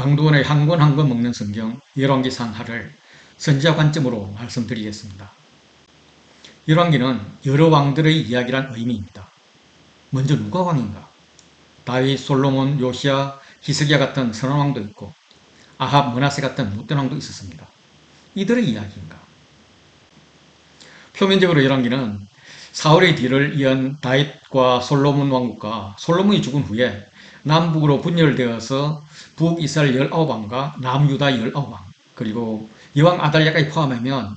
강두원의 한 권 한 권 먹는 성경 열왕기상 하를 선지자 관점으로 말씀드리겠습니다. 열왕기는 여러 왕들의 이야기란 의미입니다. 먼저 누가 왕인가? 다윗, 솔로몬, 요시야, 히스기야 같은 선한 왕도 있고 아합, 므낫세 같은 못된 왕도 있었습니다. 이들의 이야기인가? 표면적으로 열왕기는 사울의 뒤를 이은 다윗과 솔로몬 왕국과 솔로몬이 죽은 후에 남북으로 분열되어서 북이스라엘 19왕과 남유다 19왕 그리고 여왕 아달랴까지 포함하면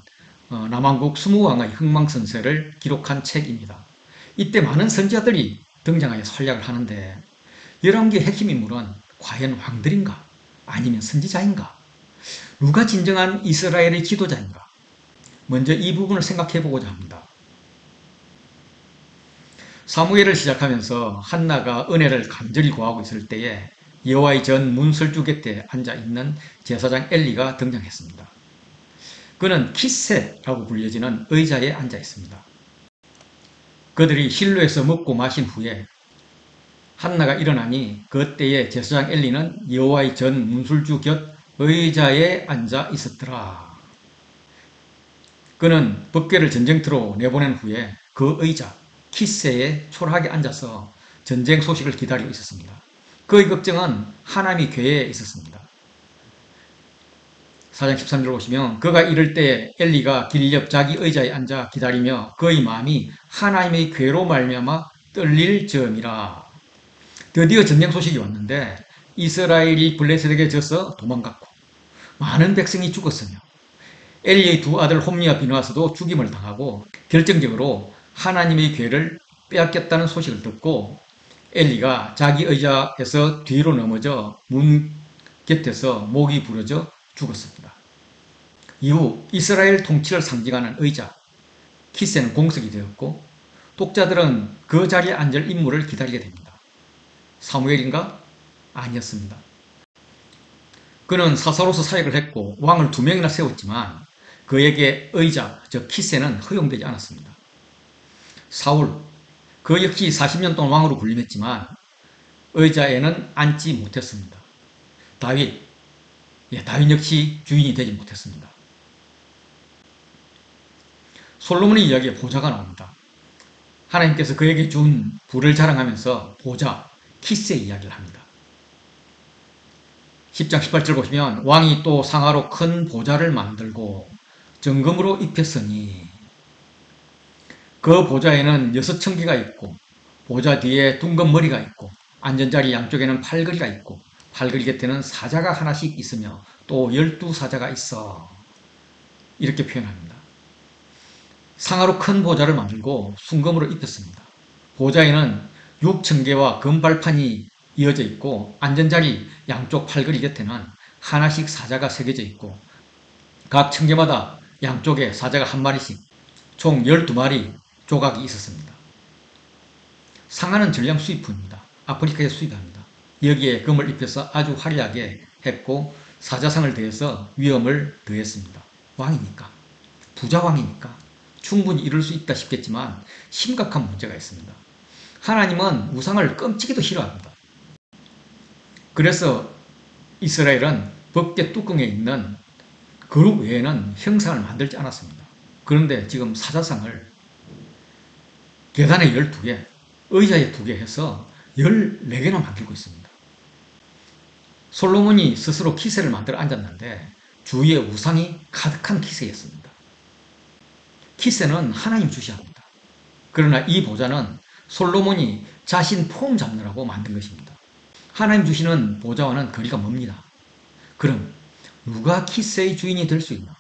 남왕국 20왕의 흥망성쇠를 기록한 책입니다. 이때 많은 선지자들이 등장하여 설약을 하는데 열왕기의 핵심 인물은 과연 왕들인가? 아니면 선지자인가? 누가 진정한 이스라엘의 지도자인가? 먼저 이 부분을 생각해 보고자 합니다. 사무엘을 시작하면서 한나가 은혜를 간절히 구하고 있을 때에 여호와의 전 문설주 곁에 앉아있는 제사장 엘리가 등장했습니다. 그는 키세라고 불려지는 의자에 앉아 있습니다. 그들이 실로에서 먹고 마신 후에 한나가 일어나니 그때에 제사장 엘리는 여호와의 전 문설주 곁 의자에 앉아 있었더라. 그는 법궤를 전쟁터로 내보낸 후에 그 의자 키세에 초라하게 앉아서 전쟁 소식을 기다리고 있었습니다. 그의 걱정은 하나님의 궤에 있었습니다. 4장 13절 보시면 그가 이럴 때 엘리가 길 옆 자기 의자에 앉아 기다리며 그의 마음이 하나님의 궤로 말미암아 떨릴 점이라. 드디어 전쟁 소식이 왔는데 이스라엘이 블레셋에게 져서 도망갔고 많은 백성이 죽었으며 엘리의 두 아들 홈리와 비느하스도 죽임을 당하고 결정적으로 하나님의 궤를 빼앗겼다는 소식을 듣고 엘리가 자기 의자에서 뒤로 넘어져 문 곁에서 목이 부러져 죽었습니다. 이후 이스라엘 통치를 상징하는 의자 키세는 공석이 되었고 독자들은 그 자리에 앉을 인물을 기다리게 됩니다. 사무엘인가? 아니었습니다. 그는 사사로서 사역을 했고 왕을 2명이나 세웠지만 그에게 의자, 즉 키세는 허용되지 않았습니다. 사울, 그 역시 40년 동안 왕으로 군림했지만 의자에는 앉지 못했습니다. 다윗, 다윗 역시 주인이 되지 못했습니다. 솔로몬의 이야기에 보좌가 나옵니다. 하나님께서 그에게 준 부를 자랑하면서 보좌, 키스의 이야기를 합니다. 10장 18절 보시면 왕이 또 상하로 큰 보좌를 만들고 정금으로 입혔으니 그 보좌에는 6층기가 있고 보좌 뒤에 둥근 머리가 있고 앉은 자리 양쪽에는 팔걸이가 있고 팔걸이 곁에는 사자가 하나씩 있으며 또 12사자가 있어. 이렇게 표현합니다. 상하로 큰 보좌를 만들고 순금으로 입혔습니다. 보좌에는 6층계와 금발판이 이어져 있고 앉은 자리 양쪽 팔걸이 곁에는 하나씩 사자가 새겨져 있고 각 층계마다 양쪽에 사자가 한 마리씩 총 12마리 조각이 있었습니다. 상하는 전량 수입품입니다. 아프리카에 수입합니다. 여기에 금을 입혀서 아주 화려하게 했고 사자상을 더해서 위엄을 더했습니다. 왕이니까, 부자왕이니까 충분히 이룰 수 있다 싶겠지만 심각한 문제가 있습니다. 하나님은 우상을 끔찍이도 싫어합니다. 그래서 이스라엘은 법궤 뚜껑에 있는 그룹 외에는 형상을 만들지 않았습니다. 그런데 지금 사자상을 계단에 12개, 의자에 2개 해서 14개나 만들고 있습니다. 솔로몬이 스스로 키세를 만들어 앉았는데 주위에 우상이 가득한 키세였습니다. 키세는 하나님 주시합니다. 그러나 이 보좌는 솔로몬이 자신 폼 잡느라고 만든 것입니다. 하나님 주시는 보좌와는 거리가 멉니다. 그럼 누가 키세의 주인이 될 수 있나?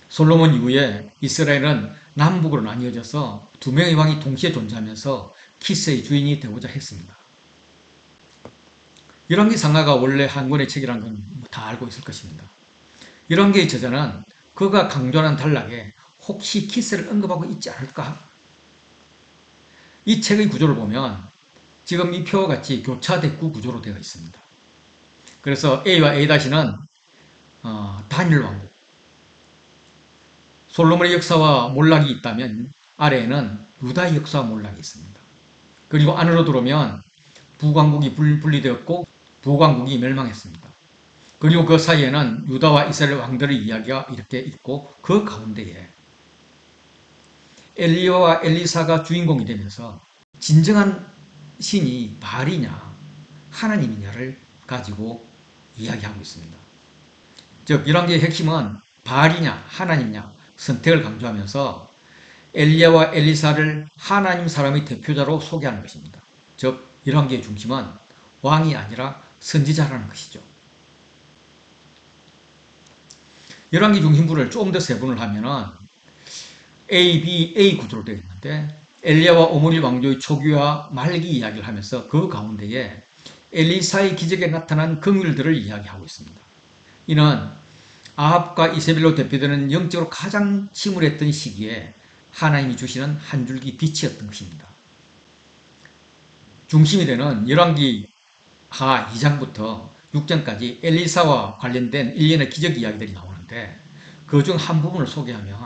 솔로몬 이후에 이스라엘은 남북으로 나뉘어져서 2명의 왕이 동시에 존재하면서 키스의 주인이 되고자 했습니다. 열왕기 상하가 원래 한 권의 책이라는 건 다 알고 있을 것입니다. 열왕기의 저자는 그가 강조하는 단락에 혹시 키스를 언급하고 있지 않을까? 이 책의 구조를 보면 지금 이 표와 같이 교차대구 구조로 되어 있습니다. 그래서 A와 A-는 단일 왕국, 솔로몬의 역사와 몰락이 있다면 아래에는 유다의 역사와 몰락이 있습니다. 그리고 안으로 들어오면 북왕국이 분리되었고 북왕국이 멸망했습니다. 그리고 그 사이에는 유다와 이스라엘 왕들의 이야기가 이렇게 있고 그 가운데에 엘리야와 엘리사가 주인공이 되면서 진정한 신이 바알이냐 하나님이냐를 가지고 이야기하고 있습니다. 즉 열왕기의 핵심은 바알이냐 하나님이냐 선택을 강조하면서 엘리야와 엘리사를 하나님 사람의 대표자로 소개하는 것입니다. 즉 열왕기의 중심은 왕이 아니라 선지자라는 것이죠. 열왕기 중심부를 조금 더 세분을 하면은 A, B, A 구조로 되어 있는데 엘리야와 오므리 왕조의 초기와 말기 이야기를 하면서 그 가운데에 엘리사의 기적에 나타난 긍휼들을 이야기하고 있습니다. 이는 아합과 이세벨로 대표되는 영적으로 가장 침울했던 시기에 하나님이 주시는 한 줄기 빛이었던 것입니다. 중심이 되는 열왕기 하 2장부터 6장까지 엘리사와 관련된 일련의 기적 이야기들이 나오는데 그중 한 부분을 소개하면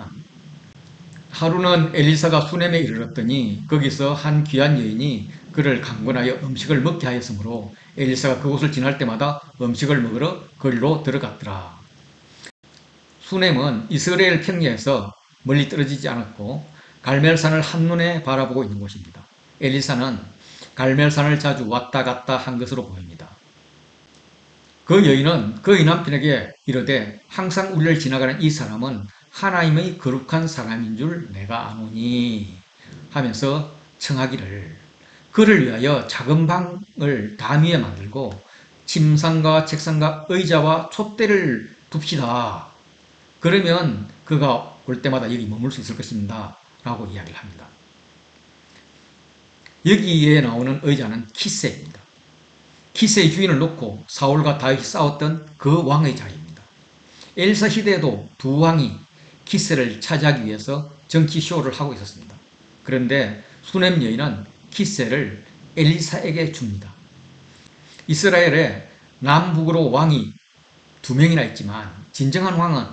하루는 엘리사가 수넴에 이르렀더니 거기서 한 귀한 여인이 그를 강권하여 음식을 먹게 하였으므로 엘리사가 그곳을 지날 때마다 음식을 먹으러 거리로 들어갔더라. 수넴은 이스라엘 평야에서 멀리 떨어지지 않았고 갈멜산을 한눈에 바라보고 있는 곳입니다. 엘리사는 갈멜산을 자주 왔다 갔다 한 것으로 보입니다. 그 여인은 그의 남편에게 이르되 항상 우리를 지나가는 이 사람은 하나님의 거룩한 사람인 줄 내가 아노니 하면서 청하기를 그를 위하여 작은 방을 담 위에 만들고 침상과 책상과 의자와 촛대를 둡시다. 그러면 그가 올 때마다 여기 머물 수 있을 것입니다. 라고 이야기를 합니다. 여기에 나오는 의자는 키스입니다. 키스의 주인을 놓고 사울과 다윗이 싸웠던 그 왕의 자리입니다. 엘사 시대에도 두 왕이 키스를 차지하기 위해서 정치쇼를 하고 있었습니다. 그런데 수넴 여인은 키스를 엘리사에게 줍니다. 이스라엘에 남북으로 왕이 두 명이나 있지만 진정한 왕은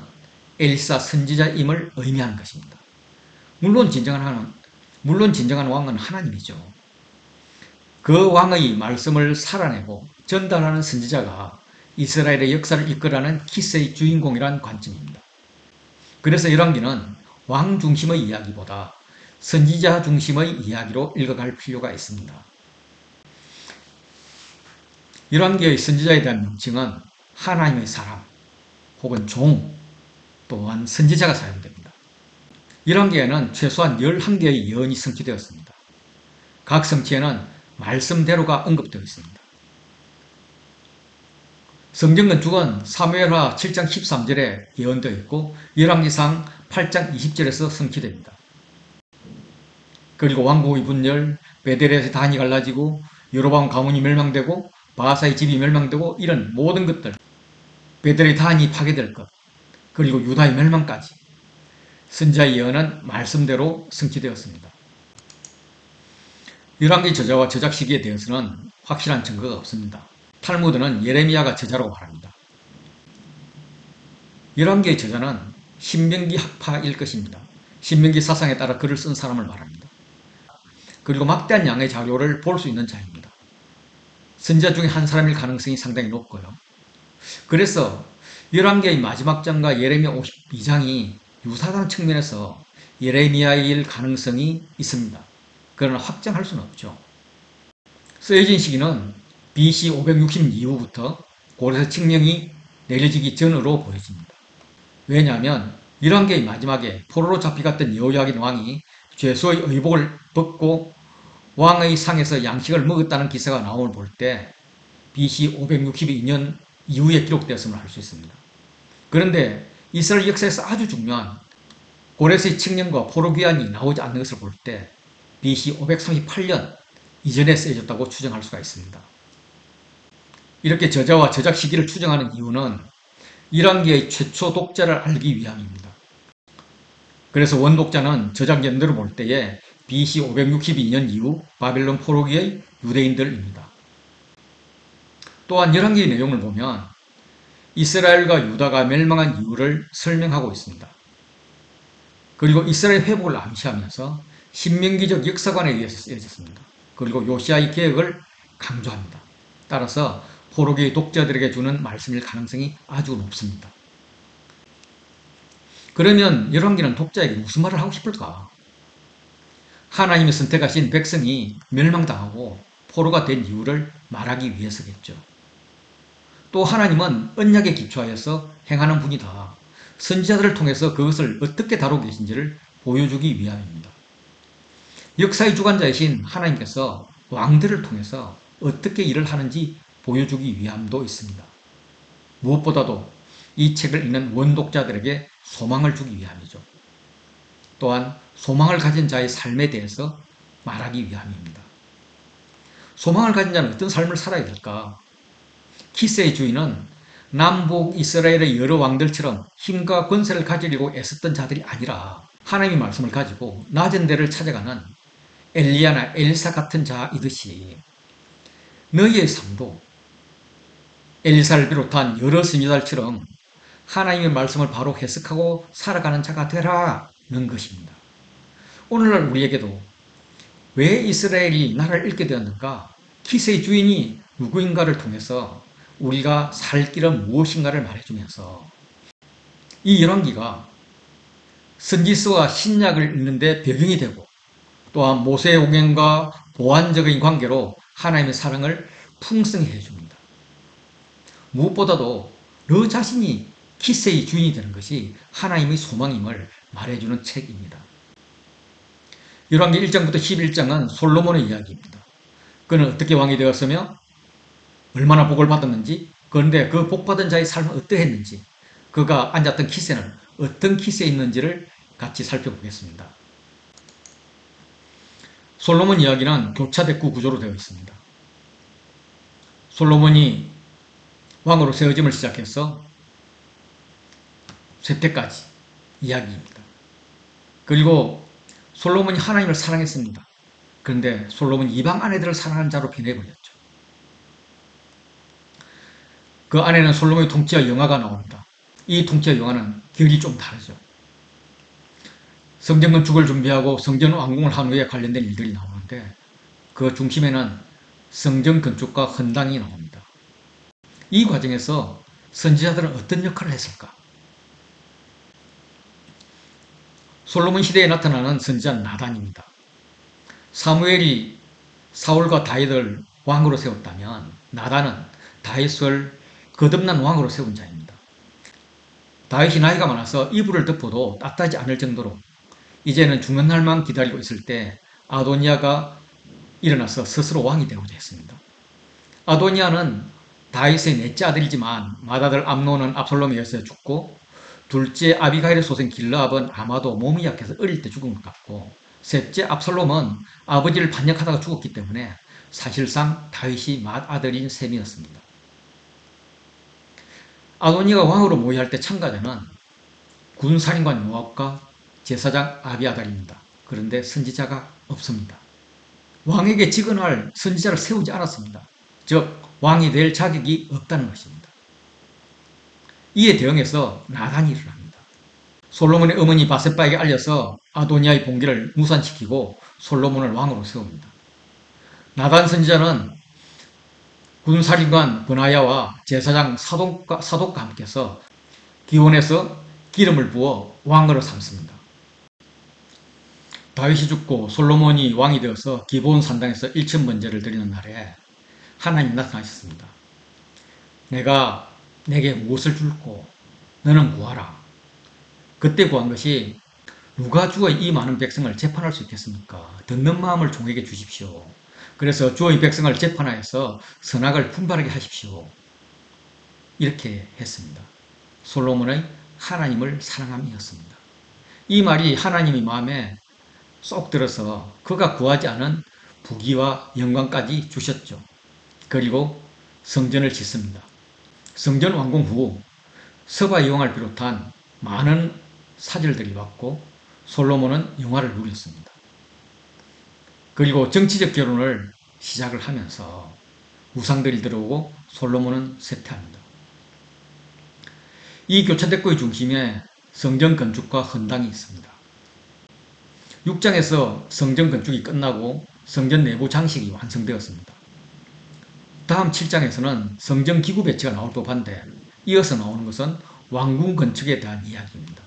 엘리사 선지자임을 의미하는 것입니다. 물론 진정한 왕은 하나님이죠. 그 왕의 말씀을 살아내고 전달하는 선지자가 이스라엘의 역사를 이끌어가는 키스의 주인공이라는 관점입니다. 그래서 열왕기는 왕 중심의 이야기보다 선지자 중심의 이야기로 읽어갈 필요가 있습니다. 열왕기의 선지자에 대한 명칭은 하나님의 사람 혹은 종 또한 선지자가 사용됩니다. 열왕기에는 최소한 11개의 예언이 성취되었습니다. 각 성취에는 말씀대로가 언급되어 있습니다. 성경 건축은 사무엘하 7장 13절에 예언되어 있고 열왕기상 8장 20절에서 성취됩니다. 그리고 왕국의 분열, 베델에서 단이 갈라지고 여로보암 가문이 멸망되고 바하사의 집이 멸망되고 이런 모든 것들, 베델의 단이 파괴될 것, 그리고 유다의 멸망까지 선지자의 예언은 말씀대로 성취되었습니다. 열왕기 저자와 저작 시기에 대해서는 확실한 증거가 없습니다. 탈무드는 예레미야가 저자라고 말합니다. 열왕기의 저자는 신명기 학파일 것입니다. 신명기 사상에 따라 글을 쓴 사람을 말합니다. 그리고 막대한 양의 자료를 볼 수 있는 자입니다. 선지자 중에 한 사람일 가능성이 상당히 높고요. 그래서 열왕기의 마지막 장과 예레미야 52장이 유사한 측면에서 예레미야일 가능성이 있습니다. 그러나 확정할 수는 없죠. 쓰여진 시기는 BC 560 이후부터 고레스 칙령이 내려지기 전으로 보여집니다. 왜냐하면 열왕기의 마지막에 포로로 잡혀갔던 여호야긴 왕이 죄수의 의복을 벗고 왕의 상에서 양식을 먹었다는 기사가 나옴을 볼 때 BC 562년 이후에 기록되었음을 알 수 있습니다. 그런데 이스라엘 역사에서 아주 중요한 고레스의 칙령과 포로 귀환이 나오지 않는 것을 볼 때 BC 538년 이전에 쓰여졌다고 추정할 수가 있습니다. 이렇게 저자와 저작 시기를 추정하는 이유는 열왕기의 최초 독자를 알기 위함입니다. 그래서 원독자는 저작 연도를 볼 때에 BC 562년 이후 바벨론 포로기의 유대인들입니다. 또한 열왕기의 내용을 보면 이스라엘과 유다가 멸망한 이유를 설명하고 있습니다. 그리고 이스라엘 회복을 암시하면서 신명기적 역사관에 의해서 쓰여졌습니다. 그리고 요시아의 개혁을 강조합니다. 따라서 포로기 독자들에게 주는 말씀일 가능성이 아주 높습니다. 그러면 열왕기는 독자에게 무슨 말을 하고 싶을까? 하나님이 선택하신 백성이 멸망당하고 포로가 된 이유를 말하기 위해서겠죠. 또 하나님은 언약에 기초하여서 행하는 분이다. 선지자들을 통해서 그것을 어떻게 다루고 계신지를 보여주기 위함입니다. 역사의 주관자이신 하나님께서 왕들을 통해서 어떻게 일을 하는지 보여주기 위함도 있습니다. 무엇보다도 이 책을 읽는 원독자들에게 소망을 주기 위함이죠. 또한 소망을 가진 자의 삶에 대해서 말하기 위함입니다. 소망을 가진 자는 어떤 삶을 살아야 될까? 키스의 주인은 남북 이스라엘의 여러 왕들처럼 힘과 권세를 가지려고 애썼던 자들이 아니라 하나님의 말씀을 가지고 낮은 데를 찾아가는 엘리야나 엘사 같은 자이듯이 너희의 삶도 엘사를 비롯한 여러 선지자들처럼 하나님의 말씀을 바로 해석하고 살아가는 자가 되라는 것입니다. 오늘날 우리에게도 왜 이스라엘이 나라를 잃게 되었는가? 키스의 주인이 누구인가를 통해서 우리가 살 길은 무엇인가를 말해주면서 이 열왕기가 선지서와 신약을 읽는데 배경이 되고 또한 모세의 오경과 보완적인 관계로 하나님의 사랑을 풍성히 해줍니다. 무엇보다도 너 자신이 키스의 주인이 되는 것이 하나님의 소망임을 말해주는 책입니다. 열왕기 1장부터 11장은 솔로몬의 이야기입니다. 그는 어떻게 왕이 되었으며 얼마나 복을 받았는지, 그런데 그 복받은 자의 삶은 어떠했는지, 그가 앉았던 키세는 어떤 키세에 있는지를 같이 살펴보겠습니다. 솔로몬 이야기는 교차대구 구조로 되어 있습니다. 솔로몬이 왕으로 세워짐을 시작해서 쇠퇴까지 이야기입니다. 그리고 솔로몬이 하나님을 사랑했습니다. 그런데 솔로몬이 이방 아내들을 사랑하는 자로 변해버렸죠. 그 안에는 솔로몬의 통치와 영화가 나옵니다. 이 통치와 영화는 결이 좀 다르죠. 성전 건축을 준비하고 성전 완공을 한 후에 관련된 일들이 나오는데 그 중심에는 성전 건축과 헌당이 나옵니다. 이 과정에서 선지자들은 어떤 역할을 했을까? 솔로몬 시대에 나타나는 선지자는 나단입니다. 사무엘이 사울과 다윗을 왕으로 세웠다면 나단은 다윗을 거듭난 왕으로 세운 자입니다. 다윗이 나이가 많아서 이불을 덮어도 따뜻하지 않을 정도로 이제는 죽는 날만 기다리고 있을 때 아도니아가 일어나서 스스로 왕이 되고자 했습니다. 아도니아는 다윗의 넷째 아들이지만 맏아들 암논은 압살롬에 의해서 죽고 둘째 아비가일의 소생 길르압은 아마도 몸이 약해서 어릴 때 죽은 것 같고 셋째 압살롬은 아버지를 반역하다가 죽었기 때문에 사실상 다윗이 맏아들인 셈이었습니다. 아도니아가 왕으로 모의할 때 참가자는 군사령관 요압과 제사장 아비아달입니다. 그런데 선지자가 없습니다. 왕에게 직언할 선지자를 세우지 않았습니다. 즉 왕이 될 자격이 없다는 것입니다. 이에 대응해서 나단이 일어납니다. 솔로몬의 어머니 바셋바에게 알려서 아도니아의 봉기를 무산시키고 솔로몬을 왕으로 세웁니다. 나단 선지자는 군사령관 브나야와 제사장 사독과 함께서 기온에서 기름을 부어 왕으로 삼습니다. 다윗이 죽고 솔로몬이 왕이 되어서 기브온 산당에서 일천 번제를 드리는 날에 하나님 나타나셨습니다. 내가 내게 무엇을 줄고 너는 구하라. 그때 구한 것이 누가 주의 이 많은 백성을 재판할 수 있겠습니까? 듣는 마음을 종에게 주십시오. 그래서 주의 백성을 재판하여서 선악을 분별하게 하십시오. 이렇게 했습니다. 솔로몬의 하나님을 사랑함이었습니다. 이 말이 하나님의 마음에 쏙 들어서 그가 구하지 않은 부귀와 영광까지 주셨죠. 그리고 성전을 짓습니다. 성전 완공 후 서바 여왕을 비롯한 많은 사절들이 왔고 솔로몬은 영화를 누렸습니다. 그리고 정치적 결혼을 시작을 하면서 우상들이 들어오고 솔로몬은 쇠퇴합니다. 이 교차대교의 중심에 성전 건축과 헌당이 있습니다. 6장에서 성전 건축이 끝나고 성전 내부 장식이 완성되었습니다. 다음 7장에서는 성전 기구 배치가 나올 법한데 이어서 나오는 것은 왕궁 건축에 대한 이야기입니다.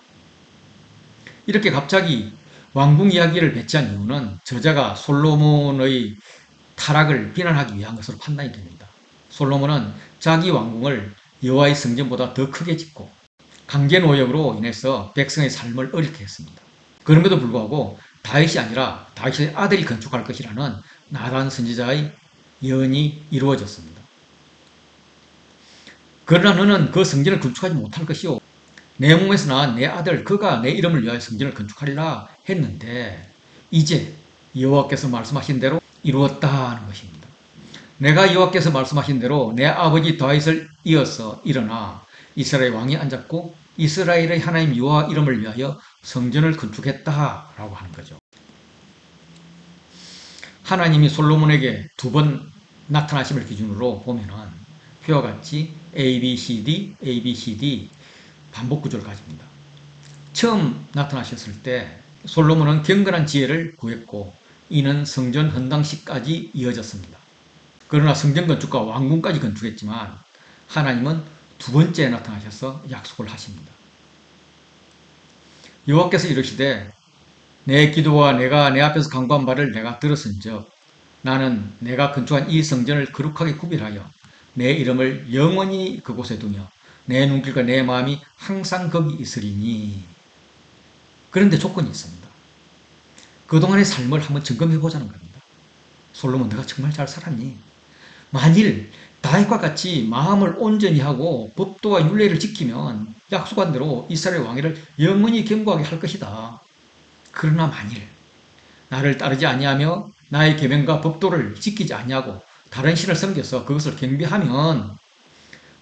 이렇게 갑자기 왕궁 이야기를 배치한 이유는 저자가 솔로몬의 타락을 비난하기 위한 것으로 판단이 됩니다. 솔로몬은 자기 왕궁을 여호와의 성전보다 더 크게 짓고 강제 노역으로 인해서 백성의 삶을 어렵게 했습니다. 그럼에도 불구하고 다윗이 아니라 다윗의 아들이 건축할 것이라는 나단 선지자의 예언이 이루어졌습니다. 그러나 너는 그 성전을 건축하지 못할 것이요 내 몸에서 낳은 내 아들 그가 내 이름을 위하여 성전을 건축하리라 했는데 이제 여호와께서 말씀하신 대로 이루었다는 것입니다. 내가 여호와께서 말씀하신 대로 내 아버지 다윗을 이어서 일어나 이스라엘 왕이 앉았고 이스라엘의 하나님 여호와 이름을 위하여 성전을 건축했다라고 하는 거죠. 하나님이 솔로몬에게 두 번 나타나심을 기준으로 보면은 표와 같이 A, B, C, D, A, B, C, D 반복 구조를 가집니다. 처음 나타나셨을 때 솔로몬은 경건한 지혜를 구했고 이는 성전 헌당식까지 이어졌습니다. 그러나 성전 건축과 왕궁까지 건축했지만 하나님은 두 번째 나타나셔서 약속을 하십니다. 여호와께서 이르시되 내 기도와 내가 내 앞에서 간구한 바를 내가 들었은즉 나는 내가 건축한 이 성전을 거룩하게 구별하여 내 이름을 영원히 그곳에 두며 내 눈길과 내 마음이 항상 거기 있으리니. 그런데 조건이 있습니다. 그동안의 삶을 한번 점검해 보자는 겁니다. 솔로몬 내가 정말 잘 살았니? 만일 다윗과 같이 마음을 온전히 하고 법도와 율례를 지키면 약속한 대로 이스라엘 왕위를 영원히 견고하게 할 것이다. 그러나 만일 나를 따르지 아니하며 나의 계명과 법도를 지키지 아니하고 다른 신을 섬겨서 그것을 경배하면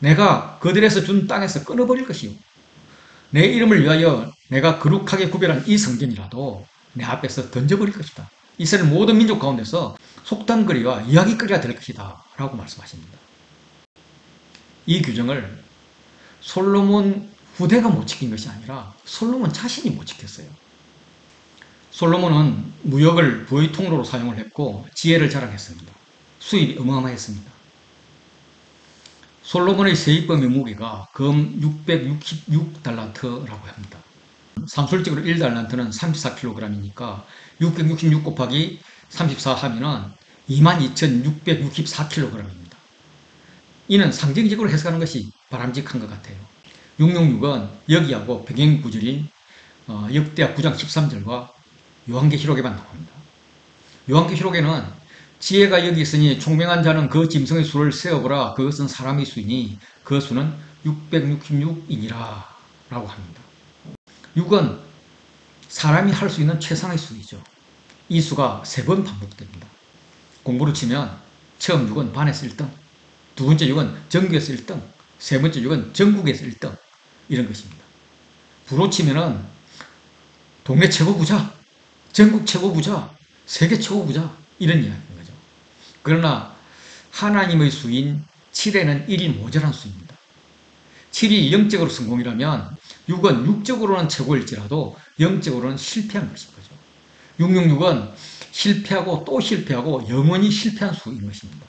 내가 그들에서 준 땅에서 끊어버릴 것이요 내 이름을 위하여 내가 거룩하게 구별한 이 성전이라도 내 앞에서 던져버릴 것이다. 이스라엘 모든 민족 가운데서 속담거리와 이야기거리가 될 것이다 라고 말씀하십니다. 이 규정을 솔로몬 후대가 못 지킨 것이 아니라 솔로몬 자신이 못 지켰어요. 솔로몬은 무역을 부의 통로로 사용을 했고 지혜를 자랑했습니다. 수입이 어마어마했습니다. 솔로몬의 세입범의 무게가 금 666달란트라고 합니다. 산술적으로 1달란트는 34kg이니까 666 곱하기 34 하면은 22,664kg입니다. 이는 상징적으로 해석하는 것이 바람직한 것 같아요. 666은 여기하고 배경구절인 역대하 9장 13절과 요한계시록에만 나옵니다. 요한계시록에는 지혜가 여기 있으니 총명한 자는 그 짐승의 수를 세어보라. 그것은 사람의 수이니 그 수는 666이니라 라고 합니다. 6은 사람이 할 수 있는 최상의 수이죠. 이 수가 3번 반복됩니다. 공부로 치면 처음 6은 반에서 1등, 두 번째 6은 전국에서 1등, 세 번째 6은 전국에서 1등 이런 것입니다. 부로 치면은 동네 최고 부자, 전국 최고 부자, 세계 최고 부자 이런 이야기인 거죠. 그러나 하나님의 수인 7에는 1이 모자란 수입니다. 7이 영적으로 성공이라면 6은 육적으로는 최고일지라도 영적으로는 실패한 것인 거죠. 666은 실패하고 또 실패하고 영원히 실패한 수인 것입니다.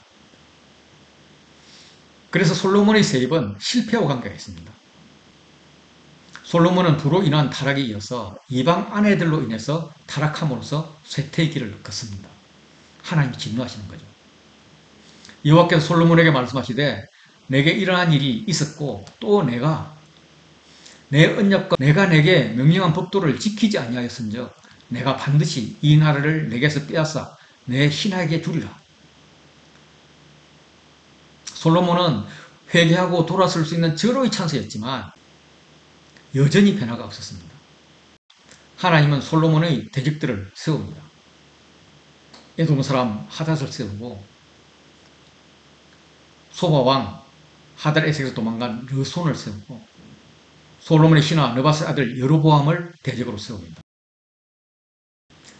그래서 솔로몬의 세입은 실패와 관계가 있습니다. 솔로몬은 부로 인한 타락에 이어서 이방 아내들로 인해서 타락함으로써 쇠퇴의 길을 걷습니다. 하나님이 진노하시는 거죠. 여호와께서 솔로몬에게 말씀하시되 내게 일어난 일이 있었고 또 내가 내 언약과 내가 내게 명령한 법도를 지키지 아니하였은즉 내가 반드시 이 나라를 내게서 빼앗아 내 신하에게 주리라. 솔로몬은 회개하고 돌아설 수 있는 절호의 찬스였지만 여전히 변화가 없었습니다. 하나님은 솔로몬의 대적들을 세웁니다. 에돔 사람 하닷을 세우고 소바왕 하닷에색에서 도망간 르손을 세우고 솔로몬의 신하 느밧의 아들 여로보암을 대적으로 세웁니다.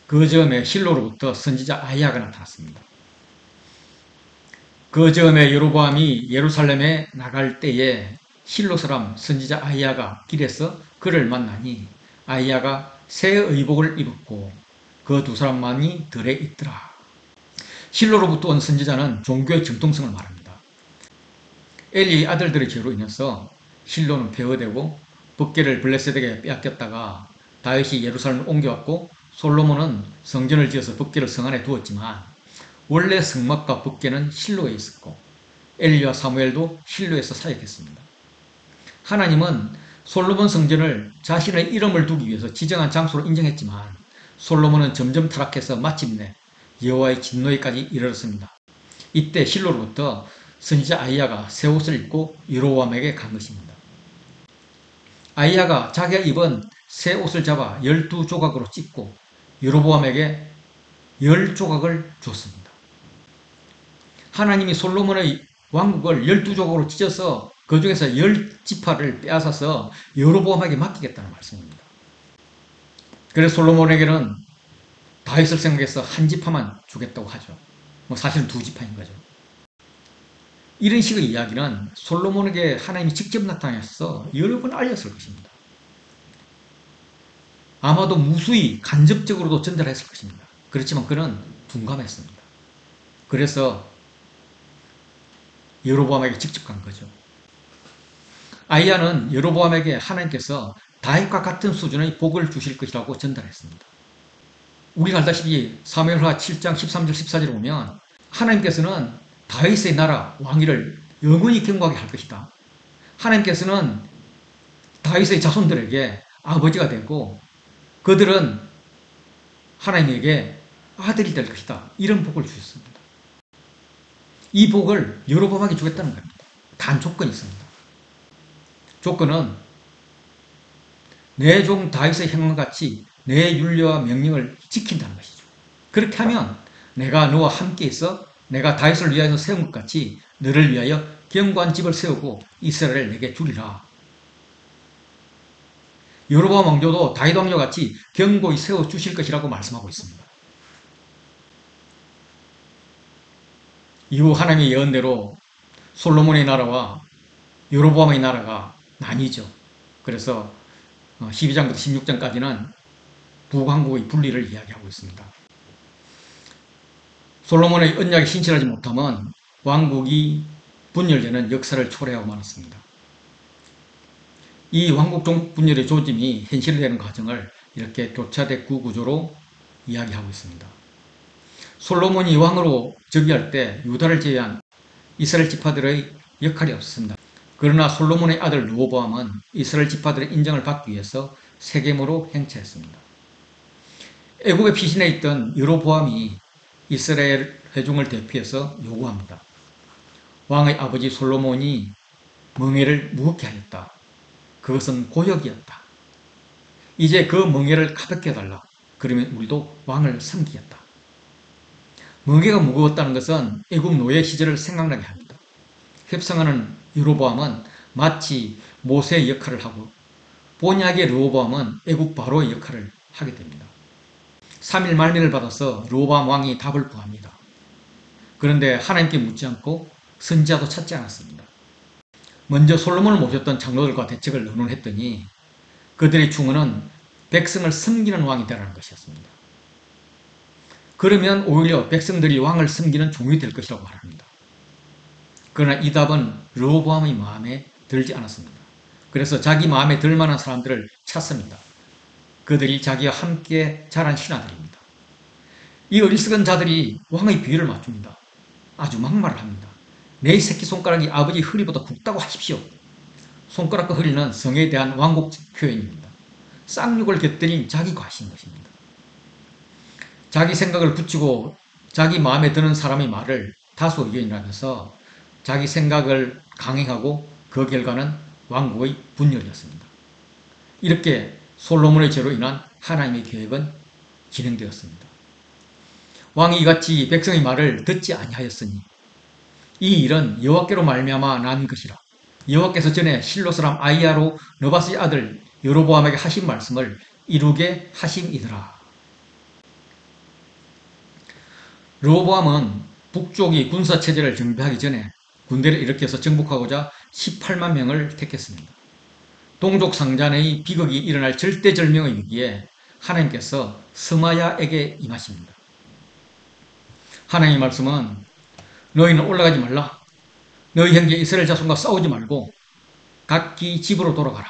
그 즈음에 실로로부터 선지자 아히야가 나타났습니다. 그 즈음에 여로보암이 예루살렘에 나갈 때에 실로 사람 선지자 아히야가 길에서 그를 만나니 아히야가 새 의복을 입었고 그 두 사람만이 들에 있더라. 실로로부터 온 선지자는 종교의 정통성을 말합니다. 엘리의 아들들의 죄로 인해서 실로는 폐허되고 법궤를 블레셋에게 빼앗겼다가 다윗이 예루살렘을 옮겨왔고 솔로몬은 성전을 지어서 법궤를 성 안에 두었지만 원래 성막과 법궤는 실로에 있었고 엘리와 사무엘도 실로에서 사역했습니다. 하나님은 솔로몬 성전을 자신의 이름을 두기 위해서 지정한 장소로 인정했지만 솔로몬은 점점 타락해서 마침내 여호와의 진노에까지 이르렀습니다. 이때 실로로부터 선지자 아이야가 새 옷을 입고 여로보암에게 간 것입니다. 아이야가 자기가 입은 새 옷을 잡아 12조각으로 찢고 여로보암에게 10조각을 줬습니다. 하나님이 솔로몬의 왕국을 12조각으로 찢어서 그 중에서 10지파를 빼앗아서 여로보암에게 맡기겠다는 말씀입니다. 그래서 솔로몬에게는 다윗을 생각해서 한 지파만 주겠다고 하죠. 사실은 두 지파인 거죠. 이런 식의 이야기는 솔로몬에게 하나님이 직접 나타나서 여러 번 알렸을 것입니다. 아마도 무수히 간접적으로도 전달했을 것입니다. 그렇지만 그는 둔감했습니다. 그래서 여로보암에게 직접 간 거죠. 아이야는 여로보암에게 하나님께서 다윗과 같은 수준의 복을 주실 것이라고 전달했습니다. 우리가 알다시피 사무엘하 7장 13절 14절에 보면 하나님께서는 다윗의 나라 왕위를 영원히 경고하게 할 것이다. 하나님께서는 다윗의 자손들에게 아버지가 되고 그들은 하나님에게 아들이 될 것이다. 이런 복을 주셨습니다. 이 복을 여로보암에게 주겠다는 겁니다. 단 조건이 있습니다. 조건은 내 종 다윗의 행함과 같이 내 율례와 명령을 지킨다는 것이죠. 그렇게 하면 내가 너와 함께 있어 내가 다윗을 위하여 세운 것 같이 너를 위하여 견고한 집을 세우고 이스라엘을 내게 주리라. 여로보암 왕조도 다윗 왕조 같이 견고히 세워 주실 것이라고 말씀하고 있습니다. 이후 하나님의 예언대로 솔로몬의 나라와 여로보암의 나라가 나뉘죠. 그래서 12장부터 16장까지는 북왕국의 분리를 이야기하고 있습니다. 솔로몬의 언약에 신실하지 못하면 왕국이 분열되는 역사를 초래하고 말았습니다. 이 왕국 종국 분열의 조짐이 현실되는 과정을 이렇게 교차대구 구조로 이야기하고 있습니다. 솔로몬이 왕으로 즉위할 때 유다를 제외한 이스라엘 지파들의 역할이 없었습니다. 그러나 솔로몬의 아들 르호보암은 이스라엘 지파들의 인정을 받기 위해서 세겜으로 행차했습니다. 애굽의 피신해 있던 여로보암이 이스라엘 회중을 대표해서 요구합니다. 왕의 아버지 솔로몬이 멍에를 무겁게 하였다. 그것은 고역이었다. 이제 그 멍에를 가볍게 해달라. 그러면 우리도 왕을 섬기겠다. 멍에가 무거웠다는 것은 애굽 노예 시절을 생각나게 합니다. 협상하는 여로보암은 마치 모세의 역할을 하고 본약의 르호보암은 애굽 바로의 역할을 하게 됩니다. 3일 말미를 받아서 르호보암 왕이 답을 구합니다. 그런데 하나님께 묻지 않고 선지자도 찾지 않았습니다. 먼저 솔로몬을 모셨던 장로들과 대책을 의논했더니 그들의 충언은 백성을 섬기는 왕이 되라는 것이었습니다. 그러면 오히려 백성들이 왕을 섬기는 종이 될 것이라고 말합니다. 그러나 이 답은 르호보암의 마음에 들지 않았습니다. 그래서 자기 마음에 들 만한 사람들을 찾습니다. 그들이 자기와 함께 자란 신하들입니다. 이 어리석은 자들이 왕의 비위를 맞춥니다. 아주 막말을 합니다. 내 새끼손가락이 아버지 허리보다 굵다고 하십시오. 손가락과 허리는 성에 대한 왕국 표현입니다. 쌍욕을 곁들인 자기 과시인 것입니다. 자기 생각을 붙이고 자기 마음에 드는 사람의 말을 다수 의견이라면서 자기 생각을 강행하고 그 결과는 왕국의 분열이었습니다. 이렇게 솔로몬의 죄로 인한 하나님의 계획은 진행되었습니다. 왕이 이같이 백성의 말을 듣지 아니하였으니 이 일은 여호와께로 말미암아 난 것이라. 여호와께서 전에 실로 사람 아이야로 느바스의 아들 여로보암에게 하신 말씀을 이루게 하심이더라. 르호보암은 북쪽이 군사체제를 정비하기 전에 군대를 일으켜서 정복하고자 18만 명을 택했습니다. 동족 상잔의 비극이 일어날 절대절명의 위기에 하나님께서 스마야에게 임하십니다. 하나님의 말씀은 너희는 올라가지 말라. 너희 형제 이스라엘 자손과 싸우지 말고 각기 집으로 돌아가라.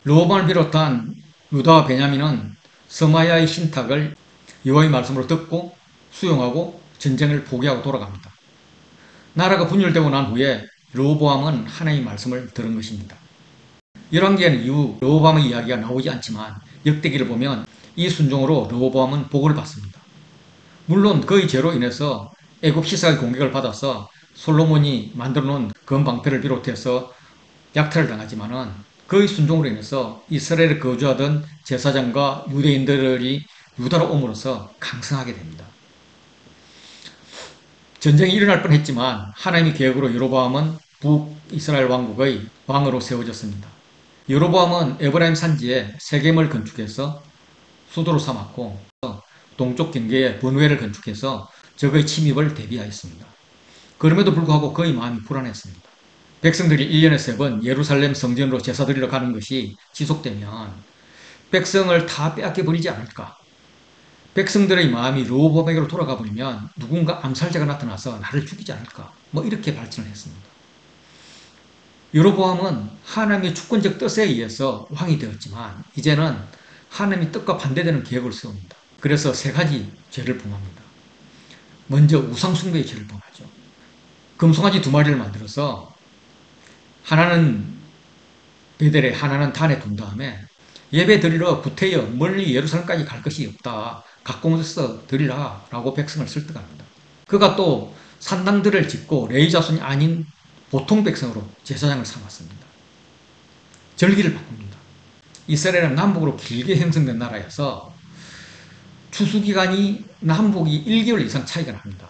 르호보암을 비롯한 유다와 베냐민은 스마야의 신탁을 여호와의 말씀으로 듣고 수용하고 전쟁을 포기하고 돌아갑니다. 나라가 분열되고 난 후에 르호보암은 하나님의 말씀을 들은 것입니다. 열왕기에는 이후 르호보암의 이야기가 나오지 않지만 역대기를 보면 이 순종으로 르호보암은 복을 받습니다. 물론 그의 죄로 인해서 애굽 시사의 공격을 받아서 솔로몬이 만들어 놓은 금방패를 비롯해서 약탈을 당하지만은 그의 순종으로 인해서 이스라엘에 거주하던 제사장과 유대인들이 유다로 옴으로써 강성하게 됩니다. 전쟁이 일어날 뻔했지만 하나님의 계획으로 여로보암은 북이스라엘 왕국의 왕으로 세워졌습니다. 여로보암은 에브라임 산지에 세겜을 건축해서 수도로 삼았고 동쪽 경계에 번외를 건축해서 적의 침입을 대비하였습니다. 그럼에도 불구하고 그의 마음이 불안했습니다. 백성들이 1년에 3번 예루살렘 성전으로 제사 드리러 가는 것이 지속되면 백성을 다 빼앗겨 버리지 않을까? 백성들의 마음이 르호보암에게로 돌아가 버리면 누군가 암살자가 나타나서 나를 죽이지 않을까? 뭐 이렇게 발전을 했습니다. 여로보암은 하나님의 주권적 뜻에 의해서 왕이 되었지만 이제는 하나님의 뜻과 반대되는 계획을 세웁니다. 그래서 3가지 죄를 범합니다. 먼저 우상숭배의 죄를 범하죠. 금송아지 2마리를 만들어서 하나는 베델에 하나는 단에 둔 다음에 예배 드리러 구태여 멀리 예루살렘까지 갈 것이 없다. 각공에서 드리라 라고 백성을 설득합니다. 그가 또 산당들을 짓고 레위 자손이 아닌 보통 백성으로 제사장을 삼았습니다. 절기를 바꿉니다. 이스라엘은 남북으로 길게 형성된 나라여서 추수기간이 남북이 1개월 이상 차이가 납니다.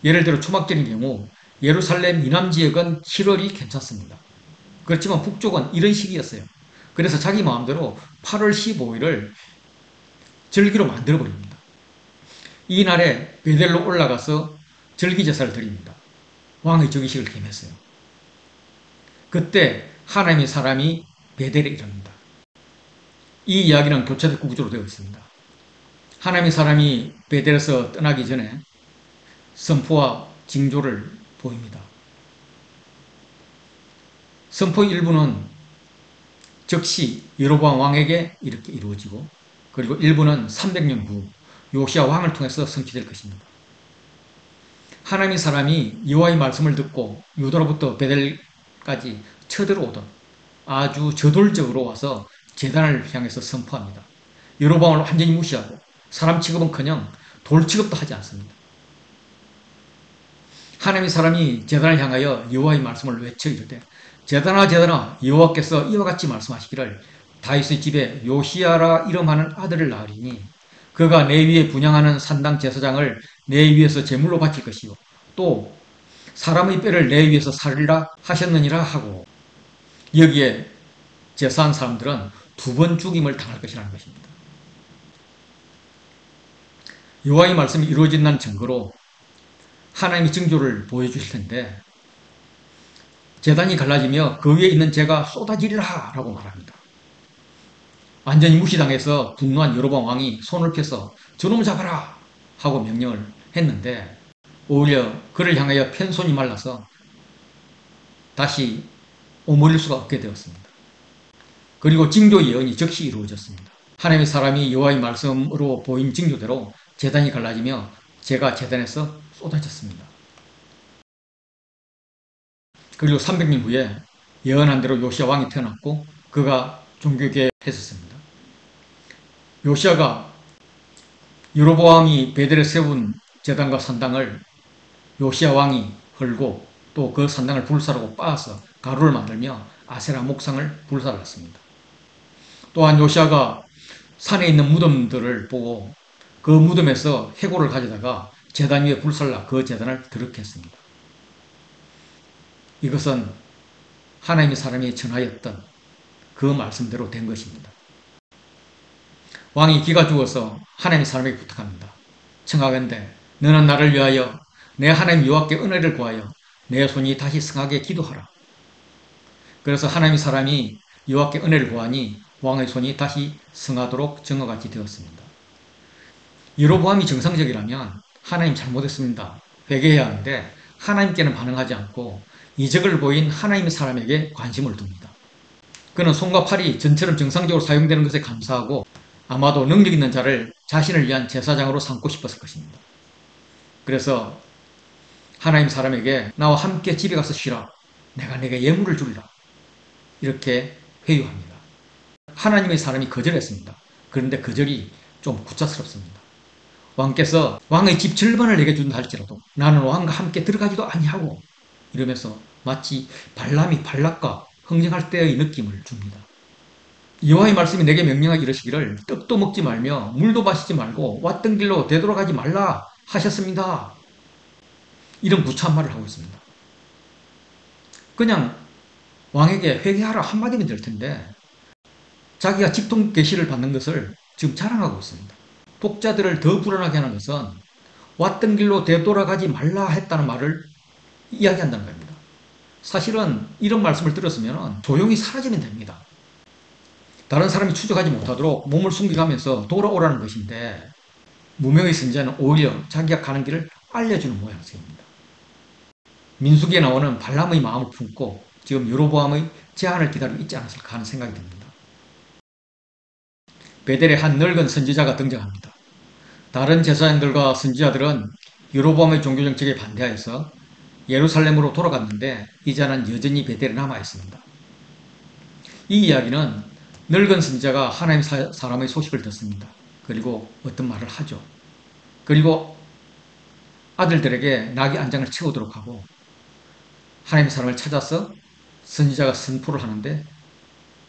예를 들어 초막절인 경우 예루살렘 이남 지역은 7월이 괜찮습니다. 그렇지만 북쪽은 이런 시기였어요. 그래서 자기 마음대로 8월 15일을 절기로 만들어버립니다. 이 날에 베델로 올라가서 절기 제사를 드립니다. 왕의 즉위식을 겸했어요. 그때 하나님의 사람이 베델에 이릅니다. 이 이야기는 교차적 구조로 되어 있습니다. 하나님의 사람이 베델에서 떠나기 전에 선포와 징조를 보입니다. 선포 일부는 즉시 여로보암 왕에게 이렇게 이루어지고 그리고 일부는 300년 후 요시야 왕을 통해서 성취될 것입니다. 하나님의 사람이 여호와의 말씀을 듣고 유다로부터 베델까지 쳐들어오던 아주 저돌적으로 와서 제단을 향해서 선포합니다. 여로보암을 완전히 무시하고 사람 취급은커녕 돌 취급도 하지 않습니다. 하나님의 사람이 제단을 향하여 여호와의 말씀을 외쳐 이르되 제단아 제단아 여호와께서 이와 같이 말씀하시기를 다윗의 집에 요시야라 이름하는 아들을 낳으리니 그가 내 위에 분향하는 산당 제사장을 내 위에서 제물로 바칠 것이요 또 사람의 뼈를 내 위에서 살리라 하셨느니라 하고 여기에 제사한 사람들은 2번 죽임을 당할 것이라는 것입니다. 여호와의 말씀이 이루어진다는 증거로 하나님이 징조를 보여주실 텐데 제단이 갈라지며 그 위에 있는 재가 쏟아지리라 라고 말합니다. 완전히 무시당해서 분노한 여로보암 왕이 손을 펴서 저놈을 잡아라 하고 명령을 했는데 오히려 그를 향하여 편손이 말라서 다시 오므릴 수가 없게 되었습니다. 그리고 징조 예언이 즉시 이루어졌습니다. 하나님의 사람이 여호와의 말씀으로 보인 징조대로 제단이 갈라지며 재가 제단에서 쏟아졌습니다. 그리고 300년 후에 예언한 대로 요시야 왕이 태어났고 그가 종교개혁을 했었습니다. 요시야가 여로보암이 베델에 세운 제단과 산당을 요시야 왕이 헐고 또 그 산당을 불사르고 빻아서 가루를 만들며 아세라 목상을 불살랐습니다. 또한 요시야가 산에 있는 무덤들을 보고 그 무덤에서 해골을 가져다가 제단 위에 불살라 그 제단을 더럽혔습니다. 이것은 하나님의 사람이 전하였던 그 말씀대로 된 것입니다. 왕이 기가 죽어서 하나님의 사람에게 부탁합니다. 청하건대 너는 나를 위하여 내 하나님 여호와께 은혜를 구하여 내 손이 다시 성하게 기도하라. 그래서 하나님의 사람이 여호와께 은혜를 구하니 왕의 손이 다시 성하도록 정화같이 되었습니다. 여로보암이 정상적이라면 하나님 잘못했습니다. 회개해야 하는데 하나님께는 반응하지 않고 이적을 보인 하나님의 사람에게 관심을 둡니다. 그는 손과 팔이 전처럼 정상적으로 사용되는 것에 감사하고 아마도 능력 있는 자를 자신을 위한 제사장으로 삼고 싶었을 것입니다. 그래서 하나님 사람에게 나와 함께 집에 가서 쉬라. 내가 네게 예물을 주리라. 이렇게 회유합니다. 하나님의 사람이 거절했습니다. 그런데 거절이 좀 구차스럽습니다. 왕께서 왕의 집 절반을 내게 준다 할지라도 나는 왕과 함께 들어가지도 아니하고 이러면서 마치 발람이 발락과 흥정할 때의 느낌을 줍니다. 여호와의 말씀이 내게 명령하여 이르시기를 떡도 먹지 말며 물도 마시지 말고 왔던 길로 되돌아가지 말라 하셨습니다. 이런 구차한 말을 하고 있습니다. 그냥 왕에게 회개하라 한마디면 될 텐데 자기가 직통 계시를 받는 것을 지금 자랑하고 있습니다. 독자들을 더 불안하게 하는 것은 왔던 길로 되돌아가지 말라 했다는 말을 이야기한다는 겁니다. 사실은 이런 말씀을 들었으면 조용히 사라지면 됩니다. 다른 사람이 추적하지 못하도록 몸을 숨기가면서 돌아오라는 것인데 무명의 선지자는 오히려 자기가 가는 길을 알려주는 모양새입니다. 민수기에 나오는 발람의 마음을 품고 지금 여로보암의 제안을 기다리고 있지 않았을까 하는 생각이 듭니다. 베델에 한 늙은 선지자가 등장합니다. 다른 제사장들과 선지자들은 여로보암의 종교정책에 반대하여서 예루살렘으로 돌아갔는데 이자는 여전히 베델에 남아있습니다. 이 이야기는 늙은 선지자가 하나님 사람의 소식을 듣습니다. 그리고 어떤 말을 하죠. 그리고 아들들에게 나귀 안장을 채우도록 하고 하나님 사람을 찾아서 선지자가 선포를 하는데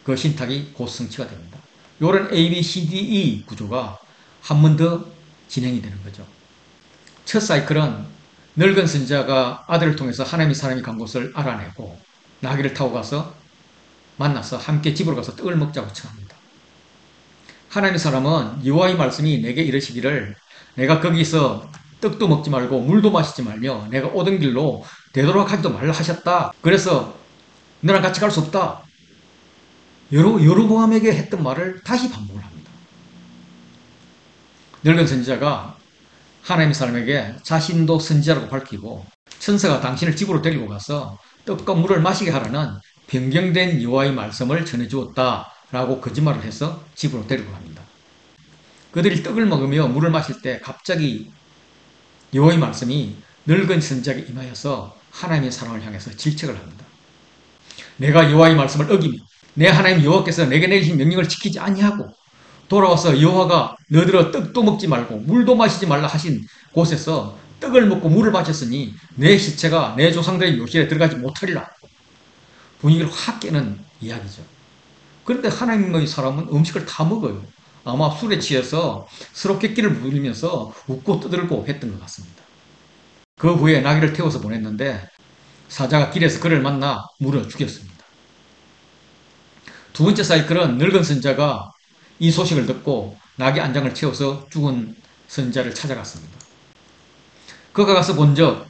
그 신탁이 곧 성취가 됩니다. 이런 ABCDE 구조가 한 번 더 진행이 되는 거죠. 첫 사이클은 늙은 선지자가 아들을 통해서 하나님의 사람이 간 곳을 알아내고 나귀를 타고 가서 만나서 함께 집으로 가서 떡을 먹자고 청합니다. 하나님의 사람은 여호와의 말씀이 내게 이르시기를 내가 거기서 떡도 먹지 말고 물도 마시지 말며 내가 오던 길로 되돌아가지도 말라 하셨다. 그래서 너랑 같이 갈 수 없다. 여로보암에게 했던 말을 다시 반복을 합니다. 늙은 선지자가 하나님의 사람에게 자신도 선지자라고 밝히고 천사가 당신을 집으로 데리고 가서 떡과 물을 마시게 하라는 변경된 여호와의 말씀을 전해주었다라고 거짓말을 해서 집으로 데리고 갑니다. 그들이 떡을 먹으며 물을 마실 때 갑자기 여호와의 말씀이 늙은 선지자에게 임하여서 하나님의 사람을 향해서 질책을 합니다. 내가 여호와의 말씀을 어기며 내 하나님 여호와께서 내게 내리신 명령을 지키지 아니하고 돌아와서 여호와가 너희들아 떡도 먹지 말고 물도 마시지 말라 하신 곳에서 떡을 먹고 물을 마셨으니 내 시체가 내 조상들의 묘실에 들어가지 못하리라. 분위기를 확 깨는 이야기죠. 그런데 하나님의 사람은 음식을 다 먹어요. 아마 술에 취해서 스럽게 끼를 부리면서 웃고 떠들고 했던 것 같습니다. 그 후에 나귀를 태워서 보냈는데 사자가 길에서 그를 만나 물어 죽였습니다. 두 번째 사이클은 늙은 선자가 이 소식을 듣고 나귀 안장을 채워서 죽은 선자를 찾아갔습니다. 그가 가서 본적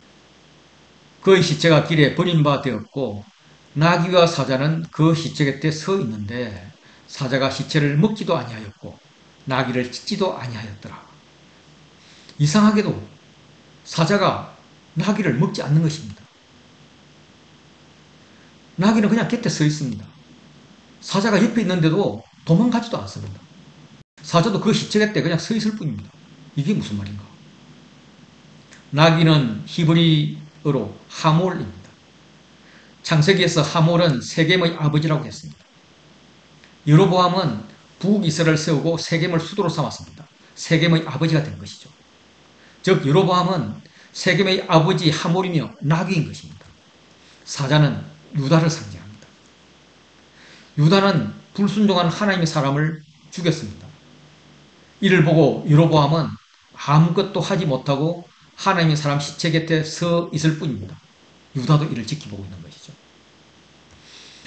그의 시체가 길에 버린 바 되었고 나귀와 사자는 그 시체 곁에 서 있는데 사자가 시체를 먹지도 아니하였고 나귀를 찢지도 아니하였더라. 이상하게도 사자가 나귀를 먹지 않는 것입니다. 나귀는 그냥 곁에 서 있습니다. 사자가 옆에 있는데도 도망가지도 않습니다. 사자도 그 시체 곁에 그냥 서 있을 뿐입니다. 이게 무슨 말인가? 나귀는 히브리어로 하몰입니다. 창세기에서 하몰은 세겜의 아버지라고 했습니다. 여로보암은 북이스라엘을 세우고 세겜을 수도로 삼았습니다. 세겜의 아버지가 된 것이죠. 즉 여로보암은 세겜의 아버지 하몰이며 나귀인 것입니다. 사자는 유다를 상징합니다. 유다는 불순종한 하나님의 사람을 죽였습니다. 이를 보고 여로보암은 아무것도 하지 못하고 하나님의 사람 시체 곁에 서 있을 뿐입니다. 유다도 이를 지켜보고 있는 것이죠.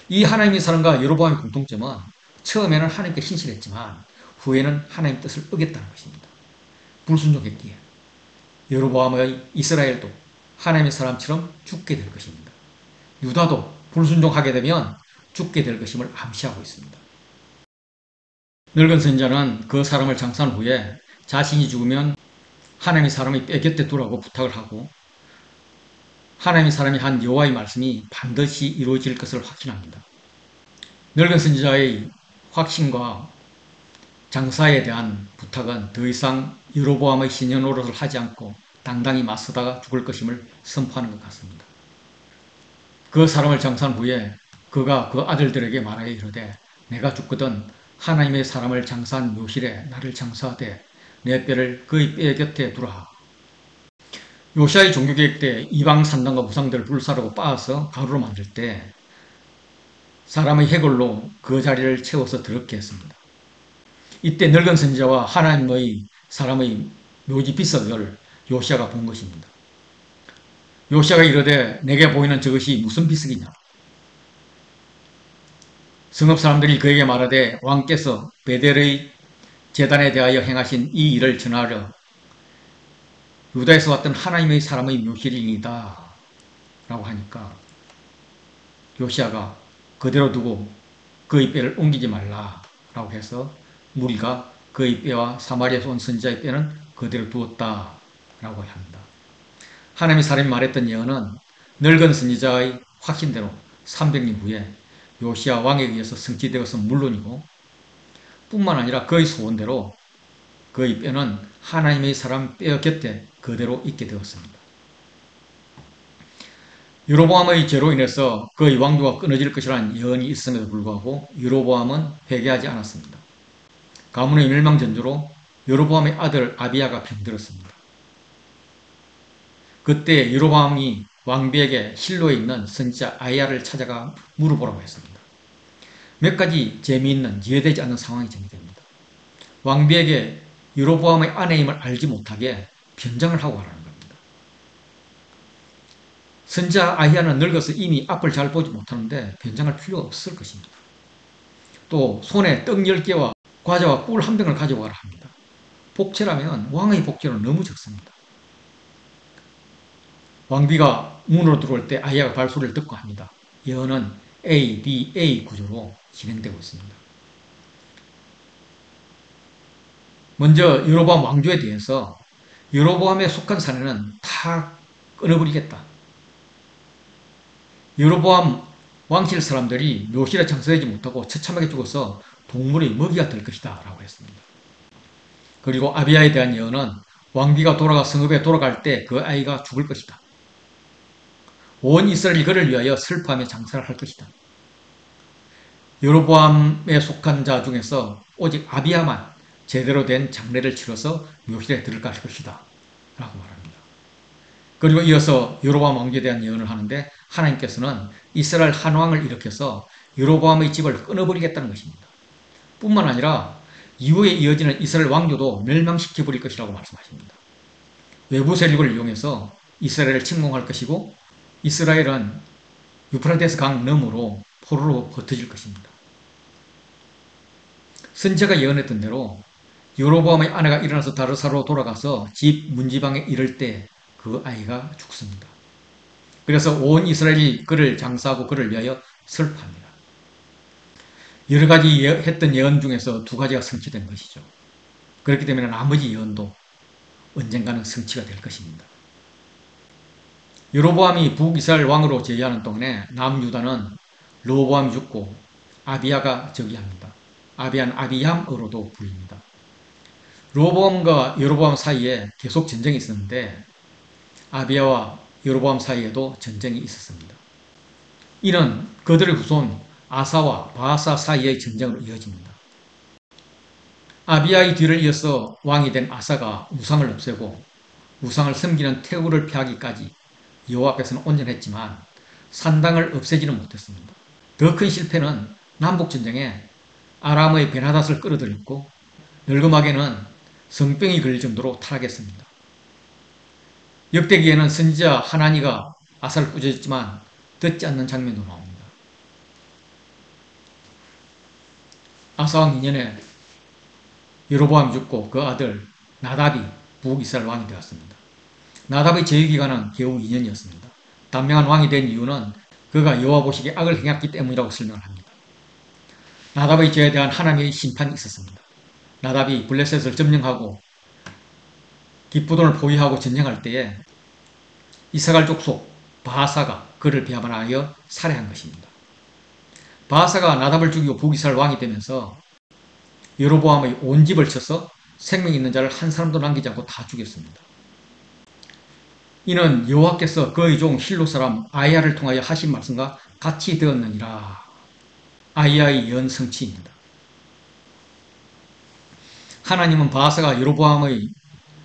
이 하나님의 사람과 여로보암의 공통점은 처음에는 하나님께 신실했지만 후에는 하나님 뜻을 어겼다는 것입니다. 불순종했기에 여로보암의 이스라엘도 하나님의 사람처럼 죽게 될 것입니다. 유다도 불순종하게 되면 죽게 될 것임을 암시하고 있습니다. 늙은 선지자는 그 사람을 장사한 후에 자신이 죽으면 하나님의 사람이 뼈 곁에 두라고 부탁을 하고 하나님의 사람이 한 여호와의 말씀이 반드시 이루어질 것을 확신합니다. 늙은 선지자의 확신과 장사에 대한 부탁은 더 이상 여로보암의 신여 노릇을 하지 않고 당당히 맞서다가 죽을 것임을 선포하는 것 같습니다. 그 사람을 장사한 후에 그가 그 아들들에게 말하여 이르되 내가 죽거든 하나님의 사람을 장사한 묘실에 나를 장사하되 내 뼈를 그의 뼈 곁에 두라. 요시아의 종교개혁 때 이방 산당과 무상들을 불사르고 빻아서 가루로 만들 때 사람의 해골로 그 자리를 채워서 더럽게 했습니다. 이때 늙은 선지자와 하나님의 사람의 묘지 비석을 요시아가 본 것입니다. 요시아가 이르되 내게 보이는 저것이 무슨 비석이냐? 성읍 사람들이 그에게 말하되 왕께서 베델의 제단에 대하여 행하신 이 일을 전하려 유다에서 왔던 하나님의 사람의 묘실이니다 라고 하니까 요시아가 그대로 두고 그의 뼈를 옮기지 말라 라고 해서 무리가 그의 뼈와 사마리아에서 온 선지자의 뼈는 그대로 두었다 라고 합니다. 하나님의 사람이 말했던 예언은 늙은 선지자의 확신대로 300년 후에 요시아 왕에 의해서 성취되어서 물론이고 뿐만 아니라 그의 소원대로 그의 뼈는 하나님의 사람 뼈 곁에 그대로 있게 되었습니다. 여로보암의 죄로 인해서 그의 왕조가 끊어질 것이라는 예언이 있음에도 불구하고 여로보암은 회개하지 않았습니다. 가문의 멸망 전조로 여로보암의 아들 아비야가 병들었습니다. 그때 여로보암이 왕비에게 실로에 있는 선지자 아이야를 찾아가 물어보라고 했습니다. 몇 가지 재미있는 이해되지 않는 상황이 전개됩니다. 왕비에게 여로보암의 아내임을 알지 못하게 변장을 하고 가라는 겁니다. 선지자 아히야는 늙어서 이미 앞을 잘 보지 못하는데 변장할 필요가 없을 것입니다. 또 손에 떡 10개와 과자와 꿀 한 병을 가져와라 합니다. 복채라면 왕의 복채는 너무 적습니다. 왕비가 문으로 들어올 때 아히야가 발소리를 듣고 합니다. 예언은 A, B, A 구조로 진행되고 있습니다. 먼저 여로보암 왕조에 대해서 여로보암에 속한 사내는 다 끊어버리겠다. 여로보암 왕실 사람들이 묘실에 장사되지 못하고 처참하게 죽어서 동물의 먹이가 될 것이다 라고 했습니다. 그리고 아비야에 대한 예언은 왕비가 돌아가 성읍에 돌아갈 때 그 아이가 죽을 것이다. 온 이스라엘이 그를 위하여 슬퍼하며 장사를 할 것이다. 여로보암에 속한 자 중에서 오직 아비야만 제대로 된 장례를 치러서 묘실에 들어갈 것이다 라고 말합니다. 그리고 이어서 여로보암 왕조에 대한 예언을 하는데 하나님께서는 이스라엘 한 왕을 일으켜서 여로보암의 집을 끊어버리겠다는 것입니다. 뿐만 아니라 이후에 이어지는 이스라엘 왕조도 멸망시켜버릴 것이라고 말씀하십니다. 외부 세력을 이용해서 이스라엘을 침공할 것이고 이스라엘은 유프라테스 강 너머로 포로로 흩어질 것입니다. 선지자가 예언했던 대로 여로보암의 아내가 일어나서 다르사로 돌아가서 집 문지방에 이를 때 그 아이가 죽습니다. 그래서 온 이스라엘이 그를 장사하고 그를 위하여 슬퍼합니다. 여러 가지 했던 예언 중에서 두 가지가 성취된 것이죠. 그렇기 때문에 나머지 예언도 언젠가는 성취가 될 것입니다. 여로보암이 북이스라엘 왕으로 제위하는 동안에 남유다는 르호보암이 죽고 아비야가 즉위합니다. 아비야는 아비얌으로도 불립니다. 르호보암과 여로보암 사이에 계속 전쟁이 있었는데 아비야와 여로보암 사이에도 전쟁이 있었습니다. 이는 그들의 후손 아사와 바아사 사이의 전쟁으로 이어집니다. 아비야의 뒤를 이어서 왕이 된 아사가 우상을 없애고 우상을 섬기는 태우를 피하기까지 여호와 앞에서는 온전했지만 산당을 없애지는 못했습니다. 더 큰 실패는 남북전쟁에 아람의 베나닷을 끌어들였고 늙음하게는 성병이 걸릴 정도로 타락했습니다. 역대기에는 선지자 하나니가 아사를 꾸짖었지만 듣지 않는 장면도 나옵니다. 아사왕 2년에 여로보암이 죽고 그 아들 나답이 북이스라엘 왕이 되었습니다. 나답의 재위기간은 겨우 2년이었습니다. 단명한 왕이 된 이유는 그가 여호와 보시기에 악을 행했기 때문이라고 설명을 합니다. 나답의 죄에 대한 하나님의 심판이 있었습니다. 나답이 블레셋을 점령하고 기쁘돈을 포위하고 전쟁할 때에 이사갈 족속 바하사가 그를 배반하여 살해한 것입니다. 바하사가 나답을 죽이고 북이스라엘 왕이 되면서 여로보암의 온 집을 쳐서 생명 있는 자를 한 사람도 남기지 않고 다 죽였습니다. 이는 여호와께서 그의 종 실로 사람 아이야를 통하여 하신 말씀과 같이 되었느니라. 아이야의 예언 성취입니다. 하나님은 바하사가 여로보암의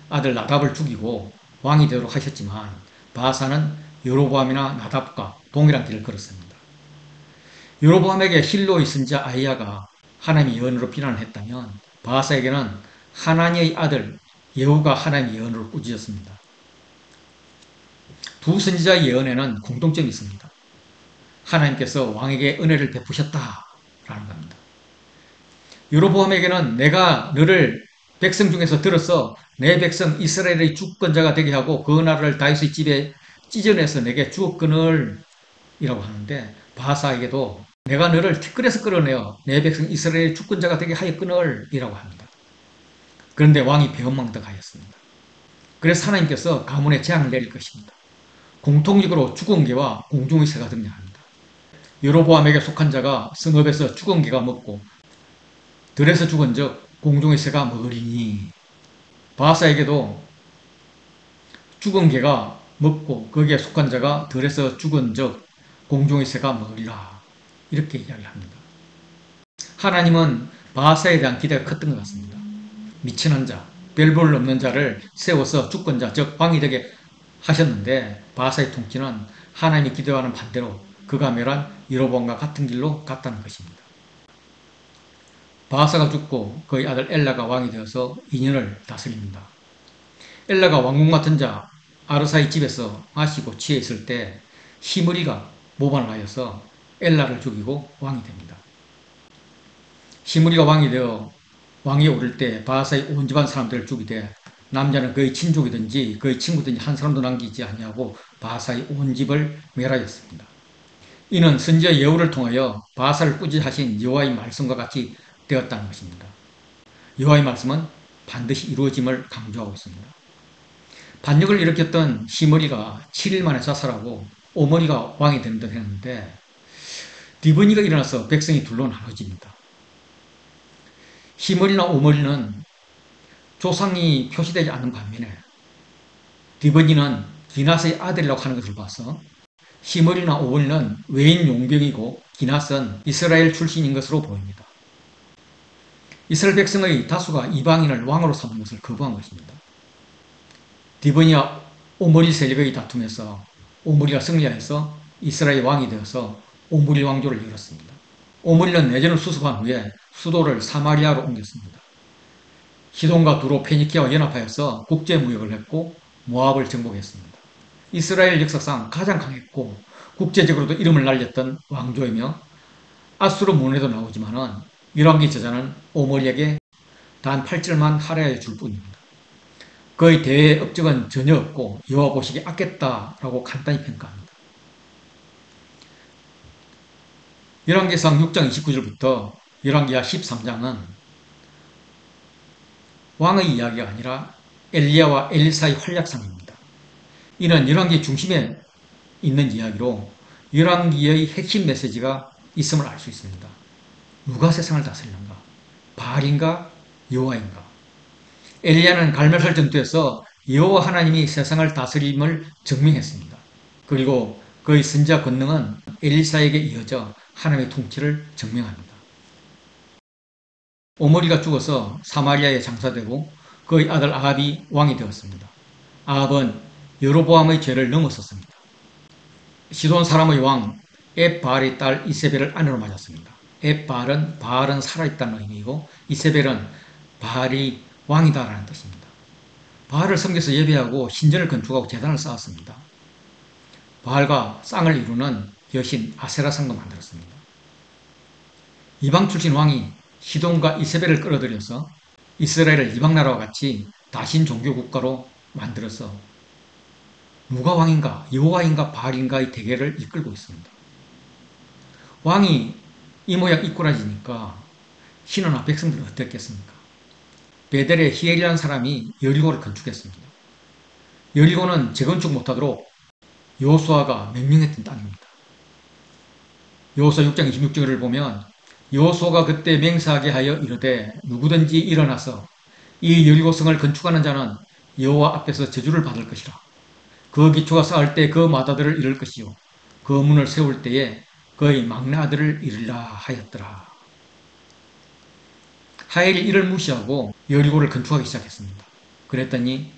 아들 나답을 죽이고 왕이 되도록 하셨지만 바하사는 여로보암이나 나답과 동일한 길을 걸었습니다. 여로보암에게 실로의 선지자 아이야가 하나님의 예언으로 비난을 했다면 바하사에게는 하나님의 아들 예후가 하나님의 예언으로 꾸짖었습니다. 두 선지자의 예언에는 공통점이 있습니다. 하나님께서 왕에게 은혜를 베푸셨다라는 겁니다. 여로보암에게는 내가 너를 백성 중에서 들어서 내 백성 이스라엘의 주권자가 되게 하고 그 나라를 다윗의 집에 찢어내서 내게 주었거늘 이라고 하는데 바하사에게도 내가 너를 티끌에서 끌어내어 내 백성 이스라엘의 주권자가 되게 하였거늘 이라고 합니다. 그런데 왕이 배은망덕하였습니다. 그래서 하나님께서 가문에 재앙을 내릴 것입니다. 공통적으로 죽은 개와 공중의 새가 등장합니다. 여로보암에게 속한 자가 성읍에서 죽은 개가 먹고 들에서 죽은 적 공중의 새가 먹으리니 바하사에게도 죽은 개가 먹고 거기에 속한 자가 들에서 죽은 적 공중의 새가 먹으리라 이렇게 이야기합니다. 하나님은 바하사에 대한 기대가 컸던 것 같습니다. 미천한 자, 별볼 없는 자를 세워서 주권자 즉 왕이 되게 하셨는데 바하사의 통치는 하나님이 기대와는 반대로 그가 멸한 여로보암과 같은 길로 갔다는 것입니다. 바하사가 죽고 그의 아들 엘라가 왕이 되어서 2년을 다스립니다. 엘라가 왕궁 맡은 자 아르사의 집에서 마시고 취해 있을 때 시므리가 모반을 하여서 엘라를 죽이고 왕이 됩니다. 시므리가 왕이 되어 왕위에 오를 때 바하사의 온 집안 사람들을 죽이되 남자는 그의 친족이든지 그의 친구든지 한 사람도 남기지 아니하고 바하사의 온 집을 멸하였습니다. 이는 선지자 예후를 통하여 바하사를 꾸짖으신 여호와의 말씀과 같이 되었다는 것입니다. 여호와의 말씀은 반드시 이루어짐을 강조하고 있습니다. 반역을 일으켰던 시므리가 7일 만에 자살하고 오므리가 왕이 되는 듯 했는데 디브니가 일어나서 백성이 둘로 나눠집니다. 시므리나 오므리는 조상이 표시되지 않는 반면에 디브니는 기낫의 아들이라고 하는 것을 봐서 시므리나 오므리는 외인 용병이고 기낫은 이스라엘 출신인 것으로 보입니다. 이스라엘 백성의 다수가 이방인을 왕으로 삼는 것을 거부한 것입니다. 디브니와 오므리 세력의 다툼에서 오므리가 승리하여서 이스라엘 왕이 되어서 오므리 왕조를 열었습니다. 오므리는 내전을 수습한 후에 수도를 사마리아로 옮겼습니다. 시돈과 두로 페니키아와 연합하여서 국제무역을 했고 모압을 정복했습니다. 이스라엘 역사상 가장 강했고 국제적으로도 이름을 날렸던 왕조이며 아수르 문에도 나오지만은 열왕기 저자는 오므리에게 단 8절만 할애하여 줄 뿐입니다. 그의 대외 업적은 전혀 없고 여호와 보시기에 악했다라고 간단히 평가합니다. 열왕기상 6장 29절부터 열왕기하 13장은 왕의 이야기가 아니라 엘리야와 엘리사의 활약상입니다. 이는 열왕기 중심에 있는 이야기로 열왕기의 핵심 메시지가 있음을 알 수 있습니다. 누가 세상을 다스리는가? 바알인가? 여호와인가? 엘리야는 갈멜살 전투에서 여호와 하나님이 세상을 다스림을 증명했습니다. 그리고 그의 선지자 권능은 엘리사에게 이어져 하나님의 통치를 증명합니다. 오므리가 죽어서 사마리아에 장사되고 그의 아들 아합이 왕이 되었습니다. 아합은 여로보암의 죄를 넘어섰습니다. 시돈 사람의 왕 앱바알의 딸 이세벨을 아내로 맞았습니다. 바알은 살아있다는 의미이고 이세벨은 바알이 왕이다라는 뜻입니다. 바알을 섬겨서 예배하고 신전을 건축하고 제단을 쌓았습니다. 바알과 쌍을 이루는 여신 아세라상도 만들었습니다. 이방 출신 왕이 시돈과 이세벨을 끌어들여서 이스라엘을 이방나라와 같이 다신 종교 국가로 만들어서 누가 왕인가, 여호와인가, 바알인가의 대결을 이끌고 있습니다. 왕이 이 모양 이꾸라지니까 신하나 백성들은 어땠겠습니까? 베델의 히엘이라는 사람이 여리고를 건축했습니다. 여리고는 재건축 못하도록 여호수아가 명령했던 땅입니다. 여호수아 6장 26절을 보면 여호수아가 그때 맹세하게 하여 이르되 누구든지 일어나서 이 여리고성을 건축하는 자는 여호와 앞에서 저주를 받을 것이라. 그 기초가 쌓을 때 그 마다들을 이룰 것이요 그 문을 세울 때에 그의 막내 아들을 이르라 하였더라. 하엘이 이를 무시하고 여리고를 건축하기 시작했습니다. 그랬더니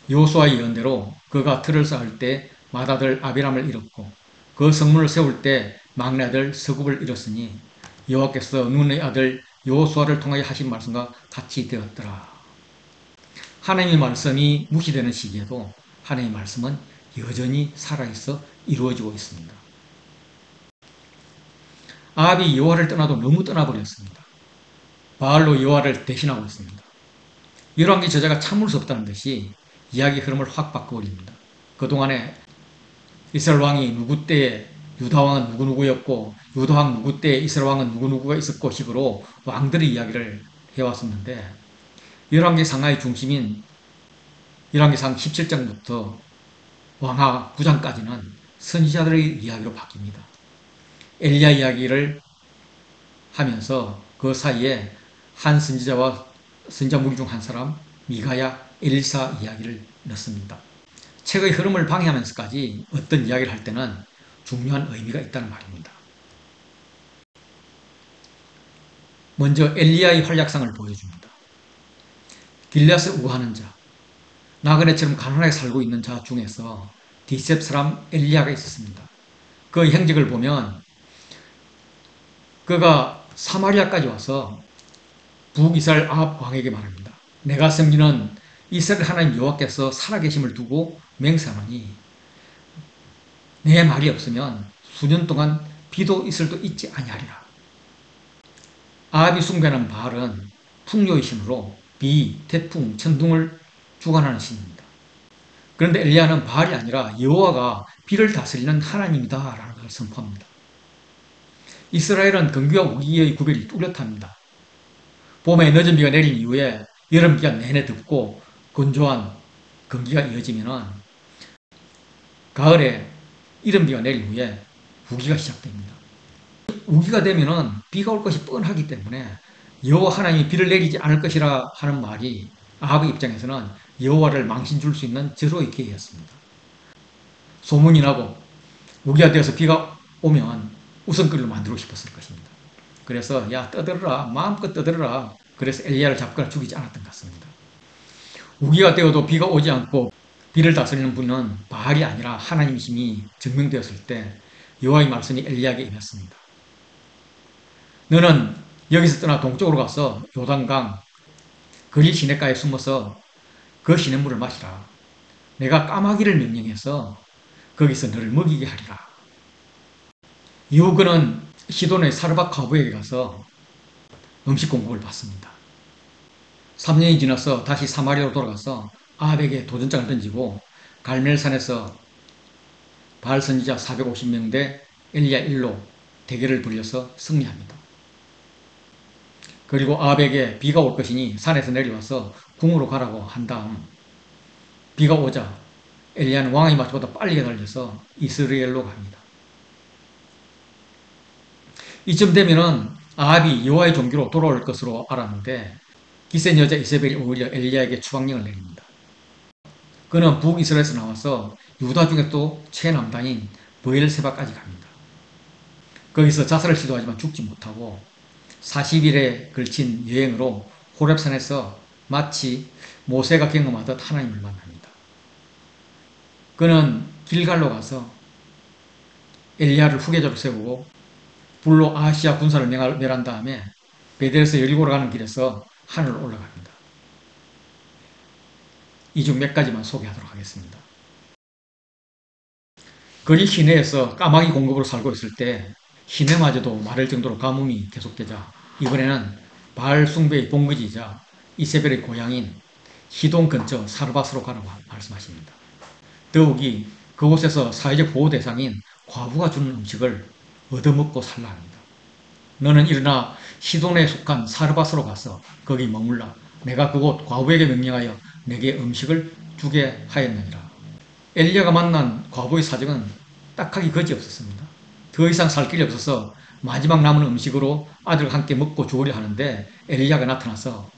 여호수아의 예언대로 그가 틀을 쌓을 때 맏아들 아비람을 잃었고 그 성문을 세울 때 막내 아들 서굽을 잃었으니 여호와께서 눈의 아들 여호수아를 통하여 하신 말씀과 같이 되었더라. 하나님의 말씀이 무시되는 시기에도 하나님의 말씀은 여전히 살아있어 이루어지고 있습니다. 아합이 여호와를 떠나도 너무 떠나버렸습니다. 바알로 여호와를 대신하고 있습니다. 열왕기 저자가 참을 수 없다는 듯이 이야기 흐름을 확 바꿔버립니다. 그동안에 이스라엘 왕이 누구 때에 유다 왕은 누구누구였고 유다 왕 누구 때에 이스라엘 왕은 누구누구가 있었고 식으로 왕들의 이야기를 해왔었는데 열왕기 상하의 중심인 열왕기상 17장부터 왕하 9장까지는 선지자들의 이야기로 바뀝니다. 엘리야 이야기를 하면서 그 사이에 한 선지자와 선지자 무리 중 한 사람 미가야 엘리사 이야기를 넣습니다. 책의 흐름을 방해하면서까지 어떤 이야기를 할 때는 중요한 의미가 있다는 말입니다. 먼저 엘리야의 활약상을 보여줍니다. 길앗에 우거하는 자, 나그네처럼 가난하게 살고 있는 자 중에서 디셉 사람 엘리야가 있었습니다. 그 행적을 보면 그가 사마리아까지 와서 북이스라엘 아합 왕에게 말합니다. 내가 섬기는 이스라엘 하나님 여호와께서 살아계심을 두고 맹세하노니 내 말이 없으면 수년 동안 비도 이슬도 있지 아니하리라. 아합이 숭배하는 바알은 풍요의 신으로 비, 태풍, 천둥을 주관하는 신입니다. 그런데 엘리야는 바알이 아니라 여호와가 비를 다스리는 하나님이다라는 걸 선포합니다. 이스라엘은 건기와 우기의 구별이 뚜렷합니다. 봄에 늦은 비가 내린 이후에 여름 비가 내내 덥고 건조한 건기가 이어지면 가을에 이른 비가 내린 후에 우기가 시작됩니다. 우기가 되면은 비가 올 것이 뻔하기 때문에 여호와 하나님이 비를 내리지 않을 것이라 하는 말이 아합의 입장에서는 여호와를 망신 줄 수 있는 절호의 기회였습니다. 소문이 나고 우기가 되어서 비가 오면 웃음거리로 만들고 싶었을 것입니다. 그래서 야 떠들어라 마음껏 떠들어라 그래서 엘리야를 잡거나 죽이지 않았던 것 같습니다. 우기가 되어도 비가 오지 않고 비를 다스리는 분은 바알이 아니라 하나님이심이 증명되었을 때 여호와의 말씀이 엘리야에게 임했습니다. 너는 여기서 떠나 동쪽으로 가서 요단강 거리 시냇가에 숨어서 그 시냇물을 마시라. 내가 까마귀를 명령해서 거기서 너를 먹이게 하리라. 이후 그는 시돈의 사르밧 과부에게 가서 음식 공급을 받습니다. 3년이 지나서 다시 사마리아로 돌아가서 아합에게 도전장을 던지고 갈멜산에서 바알 선지자 450명 대 엘리야 1로 대결을 벌여서 승리합니다. 그리고 아합에게 비가 올 것이니 산에서 내려와서 궁으로 가라고 한 다음 비가 오자 엘리야는 왕의 말보다 빨리 달려서 이스라엘로 갑니다. 이쯤 되면은 아합이 여호와의 종기로 돌아올 것으로 알았는데 기센 여자 이세벨이 오히려 엘리야에게 추방령을 내립니다. 그는 북이스라엘에서 나와서 유다 중에 또 최남단인 브엘세바까지 갑니다. 거기서 자살을 시도하지만 죽지 못하고 40일에 걸친 여행으로 호렙산에서 마치 모세가 경험하듯 하나님을 만납니다. 그는 길갈로 가서 엘리야를 후계자로 세우고 불로 아시아 군사를 멸한 다음에 베델에서 여리고로 가는 길에서 하늘로 올라갑니다. 이 중 몇 가지만 소개하도록 하겠습니다. 거리 시내에서 까마귀 공급으로 살고 있을 때 시내마저도 마를 정도로 가뭄이 계속되자 이번에는 바알 숭배의 본거지이자 이세벨의 고향인 시돈 근처 사르밧으로 가라고 말씀하십니다. 더욱이 그곳에서 사회적 보호 대상인 과부가 주는 음식을 얻어먹고 살라 합니다. 너는 일어나 시돈에 속한 사르밧으로 가서 거기 머물라. 내가 그곳 과부에게 명령하여 내게 음식을 주게 하였느니라. 엘리야가 만난 과부의 사정은 딱하기 거지없었습니다. 더 이상 살 길이 없어서 마지막 남은 음식으로 아들과 함께 먹고 죽으려 하는데 엘리야가 나타나서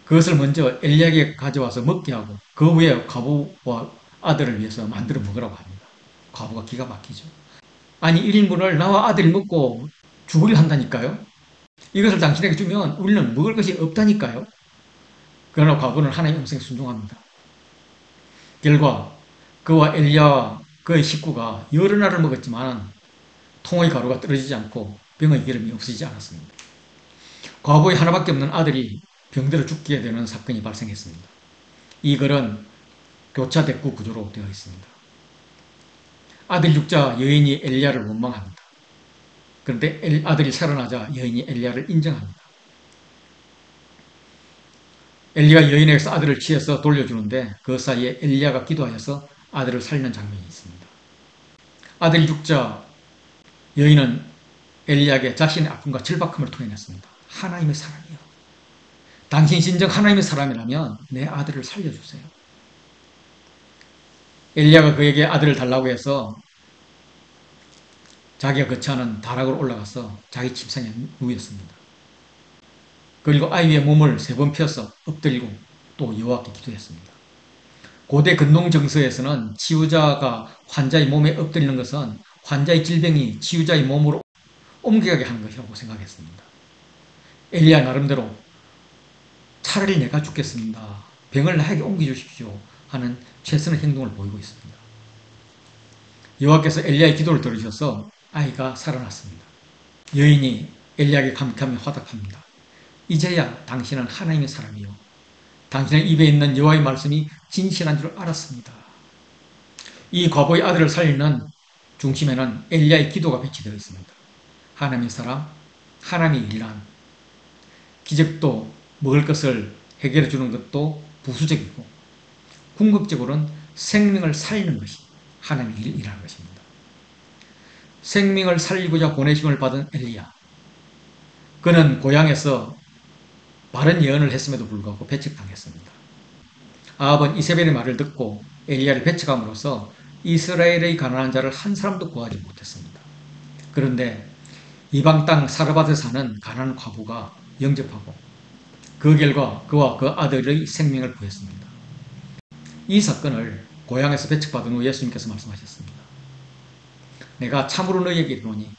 그것을 먼저 엘리야에게 가져와서 먹게 하고 그 후에 과부와 아들을 위해서 만들어 먹으라고 합니다. 과부가 기가 막히죠. 아니 1인분을 나와 아들이 먹고 죽으려 한다니까요. 이것을 당신에게 주면 우리는 먹을 것이 없다니까요. 그러나 과부는 하나님의 음성에 순종합니다. 결과 그와 엘리야와 그의 식구가 여러 날을 먹었지만 통의 가루가 떨어지지 않고 병의 기름이 없어지지 않았습니다. 과부의 하나밖에 없는 아들이 병들어 죽게 되는 사건이 발생했습니다. 이 글은 교차 대꾸 구조로 되어 있습니다. 아들 육자 여인이 엘리야를 원망합니다. 그런데 아들이 살아나자 여인이 엘리야를 인정합니다. 엘리가 여인에게서 아들을 취해서 돌려주는데 그 사이에 엘리야가 기도하여서 아들을 살리는 장면이 있습니다. 아들 육자 여인은 엘리야에게 자신의 아픔과 절박함을 토해냈습니다. 하나님의 사람이요. 당신 진정 하나님의 사람이라면 내 아들을 살려주세요. 엘리야가 그에게 아들을 달라고 해서 자기가 거처하는 다락으로 올라가서 자기 침상에 누웠습니다. 그리고 아이 위에 몸을 3번 펴서 엎드리고 또 여호와께 기도했습니다. 고대 근동 정서에서는 치유자가 환자의 몸에 엎드리는 것은 환자의 질병이 치유자의 몸으로 옮겨가게 하는 것이라고 생각했습니다. 엘리야 나름대로 차라리 내가 죽겠습니다. 병을 나에게 옮겨주십시오 하는 최선의 행동을 보이고 있습니다. 여호와께서 엘리야의 기도를 들으셔서 아이가 살아났습니다. 여인이 엘리야에게 감격하며 화답합니다. 이제야 당신은 하나님의 사람이요. 당신의 입에 있는 여호와의 말씀이 진실한 줄 알았습니다. 이 과부의 아들을 살리는 중심에는 엘리야의 기도가 배치되어 있습니다. 하나님의 사람, 하나님의 일란 기적도 먹을 것을 해결해 주는 것도 부수적이고 궁극적으로는 생명을 살리는 것이 하나님의 일이라는 것입니다. 생명을 살리고자 보내심을 받은 엘리야. 그는 고향에서 바른 예언을 했음에도 불구하고 배척당했습니다. 아합은 이세벨의 말을 듣고 엘리야를 배척함으로써 이스라엘의 가난한 자를 한 사람도 구하지 못했습니다. 그런데 이방 땅 사르밧에 사는 가난한 과부가 영접하고 그 결과 그와 그 아들의 생명을 구했습니다. 이 사건을 고향에서 배척받은 후 예수님께서 말씀하셨습니다. 내가 참으로 너희에게 이르노니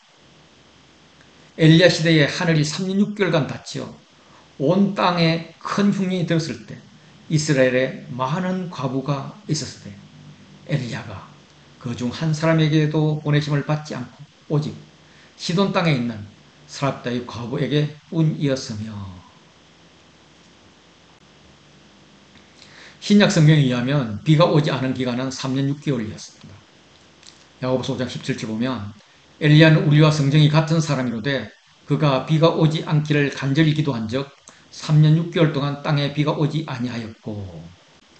엘리야 시대에 하늘이 3년 6개월간 닫혀 온 땅에 큰 흉년이 들었을 때 이스라엘에 많은 과부가 있었을 때 엘리야가 그 중 한 사람에게도 보내심을 받지 않고 오직 시돈 땅에 있는 사랍다의 과부에게 뿐이었으며 신약 성경에 의하면 비가 오지 않은 기간은 3년 6개월이었습니다. 야고보서 5장 17절 보면 엘리야는 우리와 성정이 같은 사람이로되 그가 비가 오지 않기를 간절히 기도한 적 3년 6개월 동안 땅에 비가 오지 아니하였고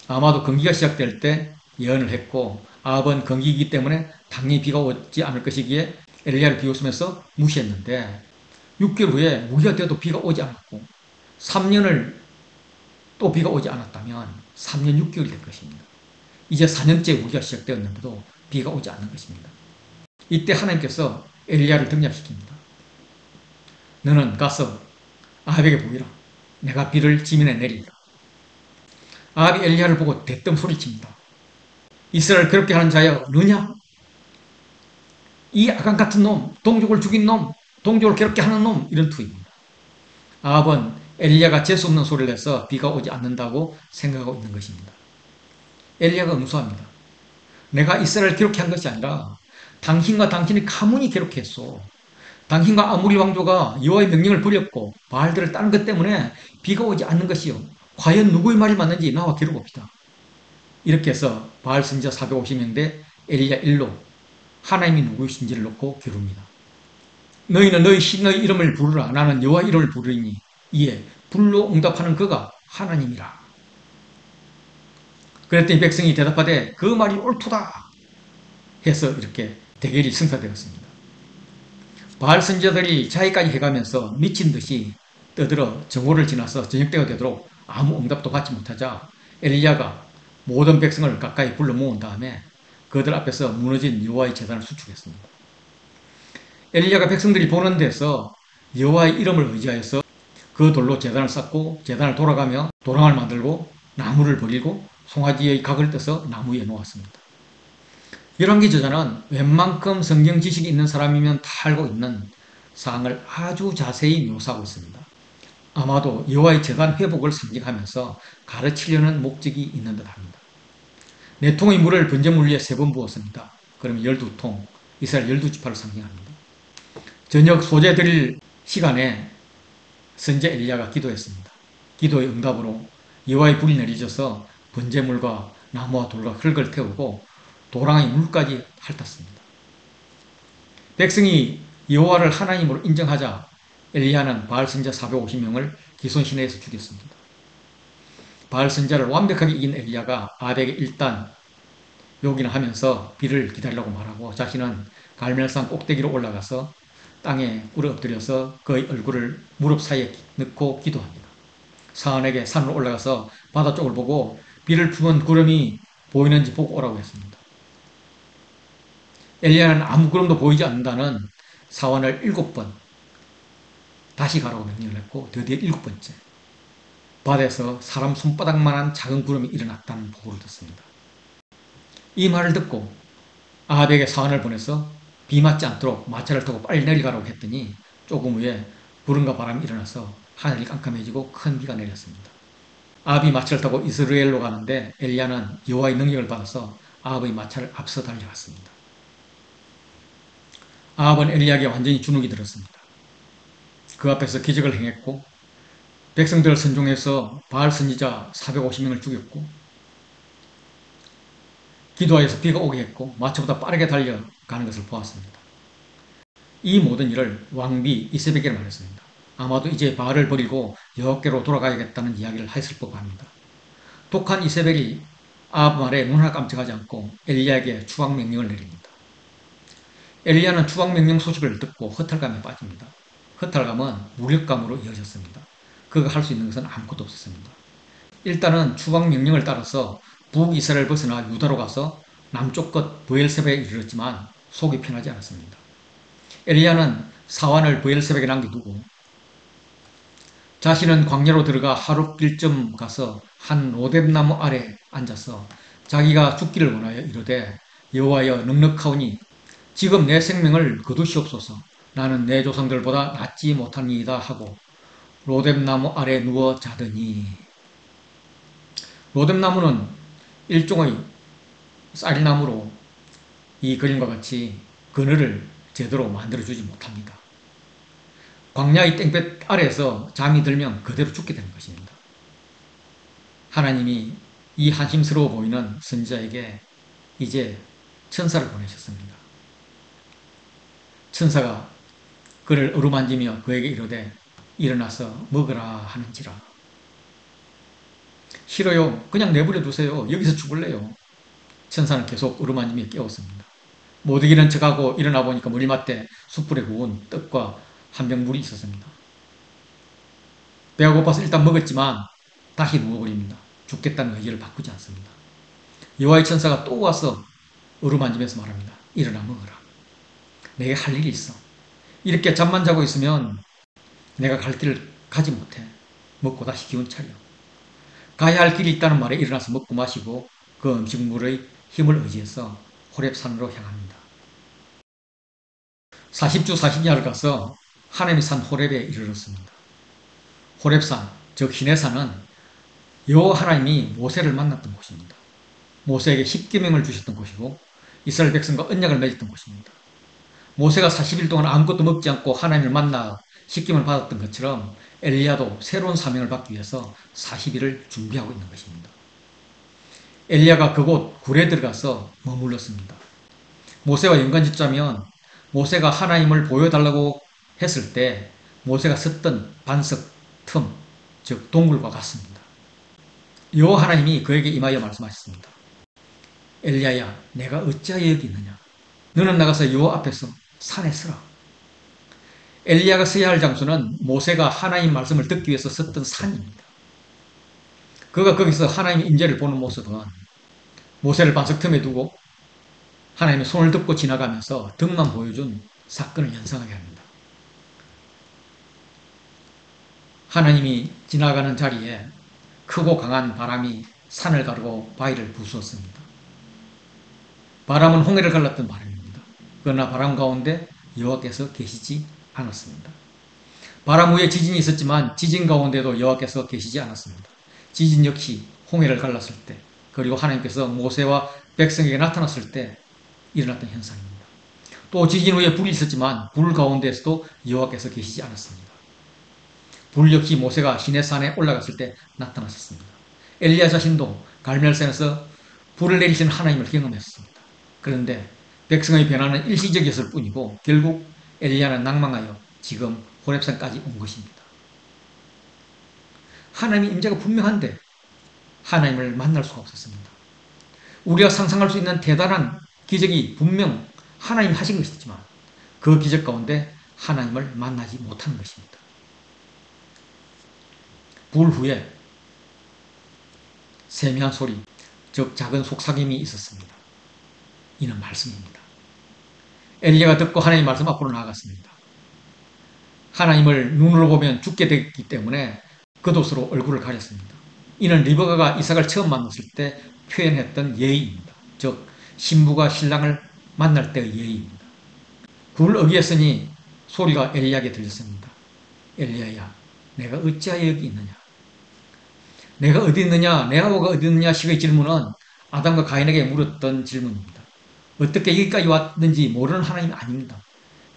아마도 건기가 시작될 때 예언을 했고 아합은 건기이기 때문에 당연히 비가 오지 않을 것이기에 엘리야를 비웃으면서 무시했는데 6개월 후에 무기가 되어도 비가 오지 않았고 3년을 또 비가 오지 않았다면 3년 6개월이 될 것입니다. 이제 4년째 우기가 시작되었는데도 비가 오지 않는 것입니다. 이때 하나님께서 엘리야를 등장시킵니다. 너는 가서 아합에게 보이라. 내가 비를 지면에 내리리라. 아합이 엘리야를 보고 대뜸 소리칩니다. 이스라엘 그렇게 하는 자여 너냐? 이 아간 같은 놈, 동족을 죽인 놈, 동족을 괴롭게 하는 놈 이런 투입니다. 아합은 엘리야가 재수없는 소리를 해서 비가 오지 않는다고 생각하고 있는 것입니다. 엘리야가 응수합니다. 내가 이스라엘 괴롭게 한 것이 아니라 당신과 당신의 가문이 괴롭게 했소. 당신과 아무리 왕조가 여호와의 명령을 버렸고 바알들을 따른 것 때문에 비가 오지 않는 것이요. 과연 누구의 말이 맞는지 나와 겨뤄봅시다. 이렇게 해서 바알 선지자 450명 대 엘리야 1로 하나님이 누구이신지를 놓고 겨룹니다. 너희는 너희 신의 이름을 부르라. 나는 여호와 이름을 부르니 이에 불로 응답하는 그가 하나님이라. 그랬더니 백성이 대답하되 그 말이 옳도다 해서 이렇게 대결이 성사되었습니다. 바알 선지자들이 자기까지 해가면서 미친 듯이 떠들어 정오를 지나서 저녁때가 되도록 아무 응답도 받지 못하자 엘리야가 모든 백성을 가까이 불러 모은 다음에 그들 앞에서 무너진 여호와의 제단을 수축했습니다. 엘리야가 백성들이 보는 데서 여호와의 이름을 의지하여서 그 돌로 제단을 쌓고 제단을 돌아가며 도랑을 만들고 나무를 버리고 송아지의 각을 떼서 나무 위에 놓았습니다. 열왕기 저자는 웬만큼 성경 지식이 있는 사람이면 다 알고 있는 사항을 아주 자세히 묘사하고 있습니다. 아마도 여호와의 제단 회복을 상징하면서 가르치려는 목적이 있는 듯합니다. 4통의 물을 번제물 위에 3번 부었습니다. 그러면 12통, 이스라엘 12지파를 상징합니다. 저녁 소재 드릴 시간에 선제 엘리야가 기도했습니다. 기도의 응답으로 여호와의 불이 내리셔서 번제물과 나무와 돌과 흙을 태우고 도랑의 물까지 핥았습니다. 백성이 여호와를 하나님으로 인정하자 엘리야는 바알 선자 450명을 기손 시내에서 죽였습니다. 바알 선자를 완벽하게 이긴 엘리야가 아합에게 일단 요기는 하면서 비를 기다리라고 말하고 자신은 갈멜산 꼭대기로 올라가서 땅에 꿇어 엎드려서 그의 얼굴을 무릎 사이에 넣고 기도합니다. 사안에게 산으로 올라가서 바다 쪽을 보고 비를 품은 구름이 보이는지 보고 오라고 했습니다. 엘리야는 아무 구름도 보이지 않는다는 사원을 7번 다시 가라고 명령을 했고 드디어 7번째 바다에서 사람 손바닥만한 작은 구름이 일어났다는 보고를 듣습니다. 이 말을 듣고 아합에게 사원을 보내서 비 맞지 않도록 마차를 타고 빨리 내려가라고 했더니 조금 후에 구름과 바람이 일어나서 하늘이 깜깜해지고 큰 비가 내렸습니다. 아합이 마차를 타고 이스라엘로 가는데 엘리야는 여호와의 능력을 받아서 아합의 마차를 앞서 달려갔습니다. 아합은 엘리야에게 완전히 주눅이 들었습니다. 그 앞에서 기적을 행했고 백성들을 선종해서 바알 선지자 450명을 죽였고 기도하여서 비가 오게 했고 마차보다 빠르게 달려가는 것을 보았습니다. 이 모든 일을 왕비 이세벨에게 말했습니다. 아마도 이제 바알을 버리고 여호와께로 돌아가야겠다는 이야기를 했을 법합니다. 독한 이세벨이 아합 말에 눈 하나 깜짝하지 않고 엘리야에게 추방 명령을 내립니다. 엘리야는 추방 명령 소식을 듣고 허탈감에 빠집니다. 허탈감은 무력감으로 이어졌습니다. 그가 할 수 있는 것은 아무것도 없었습니다. 일단은 추방 명령을 따라서 북이스라엘 벗어나 유다로 가서 남쪽 끝 브엘세바에 이르렀지만 속이 편하지 않았습니다. 엘리야는 사환을 브엘세바에 남겨두고 자신은 광야로 들어가 하룻길쯤 가서 한 로뎀나무 아래 앉아서 자기가 죽기를 원하여 이르되 여호와여 넉넉하오니 지금 내 생명을 거두시옵소서. 나는 내 조상들보다 낫지 못하니이다 하고 로뎀나무 아래 누워 자더니 로뎀나무는 일종의 쌀나무로 이 그림과 같이 그늘을 제대로 만들어주지 못합니다. 광야의 땡볕 아래에서 잠이 들면 그대로 죽게 되는 것입니다. 하나님이 이 한심스러워 보이는 선지자에게 이제 천사를 보내셨습니다. 천사가 그를 어루만지며 그에게 이르되 일어나서 먹으라 하는지라. 싫어요. 그냥 내버려 두세요. 여기서 죽을래요. 천사는 계속 어루만지며 깨웠습니다. 못 이기는 척하고 일어나 보니까 머리맡에 숯불에 구운 떡과 한 병 물이 있었습니다. 배가 고파서 일단 먹었지만 다시 누워버립니다. 죽겠다는 의지를 바꾸지 않습니다. 여호와의 천사가 또 와서 어루만지면서 말합니다. 일어나 먹어라. 내게 할 일이 있어. 이렇게 잠만 자고 있으면 내가 갈 길을 가지 못해. 먹고 다시 기운 차려. 가야 할 길이 있다는 말에 일어나서 먹고 마시고 그 음식물의 힘을 의지해서 호렙산으로 향합니다. 40주 40야를 가서 하나님의 산 호렙에 이르렀습니다. 호렙산, 즉 시내산은 여호와 하나님이 모세를 만났던 곳입니다. 모세에게 10계명을 주셨던 곳이고 이스라엘 백성과 언약을 맺었던 곳입니다. 모세가 40일 동안 아무것도 먹지 않고 하나님을 만나 10계명을 받았던 것처럼 엘리야도 새로운 사명을 받기 위해서 40일을 준비하고 있는 것입니다. 엘리야가 그곳 굴에 들어가서 머물렀습니다. 모세와 연관짓자면 모세가 하나님을 보여달라고 했을 때 모세가 섰던 반석, 틈, 즉 동굴과 같습니다. 여호와 하나님이 그에게 임하여 말씀하셨습니다. 엘리야야, 내가 어찌하여 여기 있느냐? 너는 나가서 여호와 앞에서 산에 서라. 엘리야가 서야 할 장소는 모세가 하나님 말씀을 듣기 위해서 섰던 산입니다. 그가 거기서 하나님의 임재를 보는 모습은 모세를 반석 틈에 두고 하나님의 손을 덮고 지나가면서 등만 보여준 사건을 연상하게 합니다. 하나님이 지나가는 자리에 크고 강한 바람이 산을 가르고 바위를 부수었습니다. 바람은 홍해를 갈랐던 바람입니다. 그러나 바람 가운데 여호와께서 계시지 않았습니다. 바람 위에 지진이 있었지만 지진 가운데도 여호와께서 계시지 않았습니다. 지진 역시 홍해를 갈랐을 때, 그리고 하나님께서 모세와 백성에게 나타났을 때 일어났던 현상입니다. 또 지진 후에 불이 있었지만 불 가운데에서도 여호와께서 계시지 않았습니다. 불 역시 모세가 시내산에 올라갔을 때 나타났었습니다. 엘리야 자신도 갈멜산에서 불을 내리시는 하나님을 경험했습니다. 그런데 백성의 변화는 일시적이었을 뿐이고 결국 엘리야는 낭망하여 지금 호렙산까지 온 것입니다. 하나님의 임재가 분명한데 하나님을 만날 수가 없었습니다. 우리가 상상할 수 있는 대단한 기적이 분명 하나님이 하신 것이지만 그 기적 가운데 하나님을 만나지 못하는 것입니다. 불 후에 세미한 소리, 즉 작은 속삭임이 있었습니다. 이는 말씀입니다. 엘리야가 듣고 하나님의 말씀 앞으로 나아갔습니다. 하나님을 눈으로 보면 죽게 됐기 때문에 겉옷으로 얼굴을 가렸습니다. 이는 리브가가 이삭을 처음 만났을 때 표현했던 예의입니다. 즉 신부가 신랑을 만날 때의 예의입니다. 굴 어귀였으니 소리가 엘리야에게 들렸습니다. 엘리야야, 내가 어찌하여 여기 있느냐? 내가 어디 있느냐? 내 아우가 어디 있느냐? 식의 질문은 아담과 가인에게 물었던 질문입니다. 어떻게 여기까지 왔는지 모르는 하나님이 아닙니다.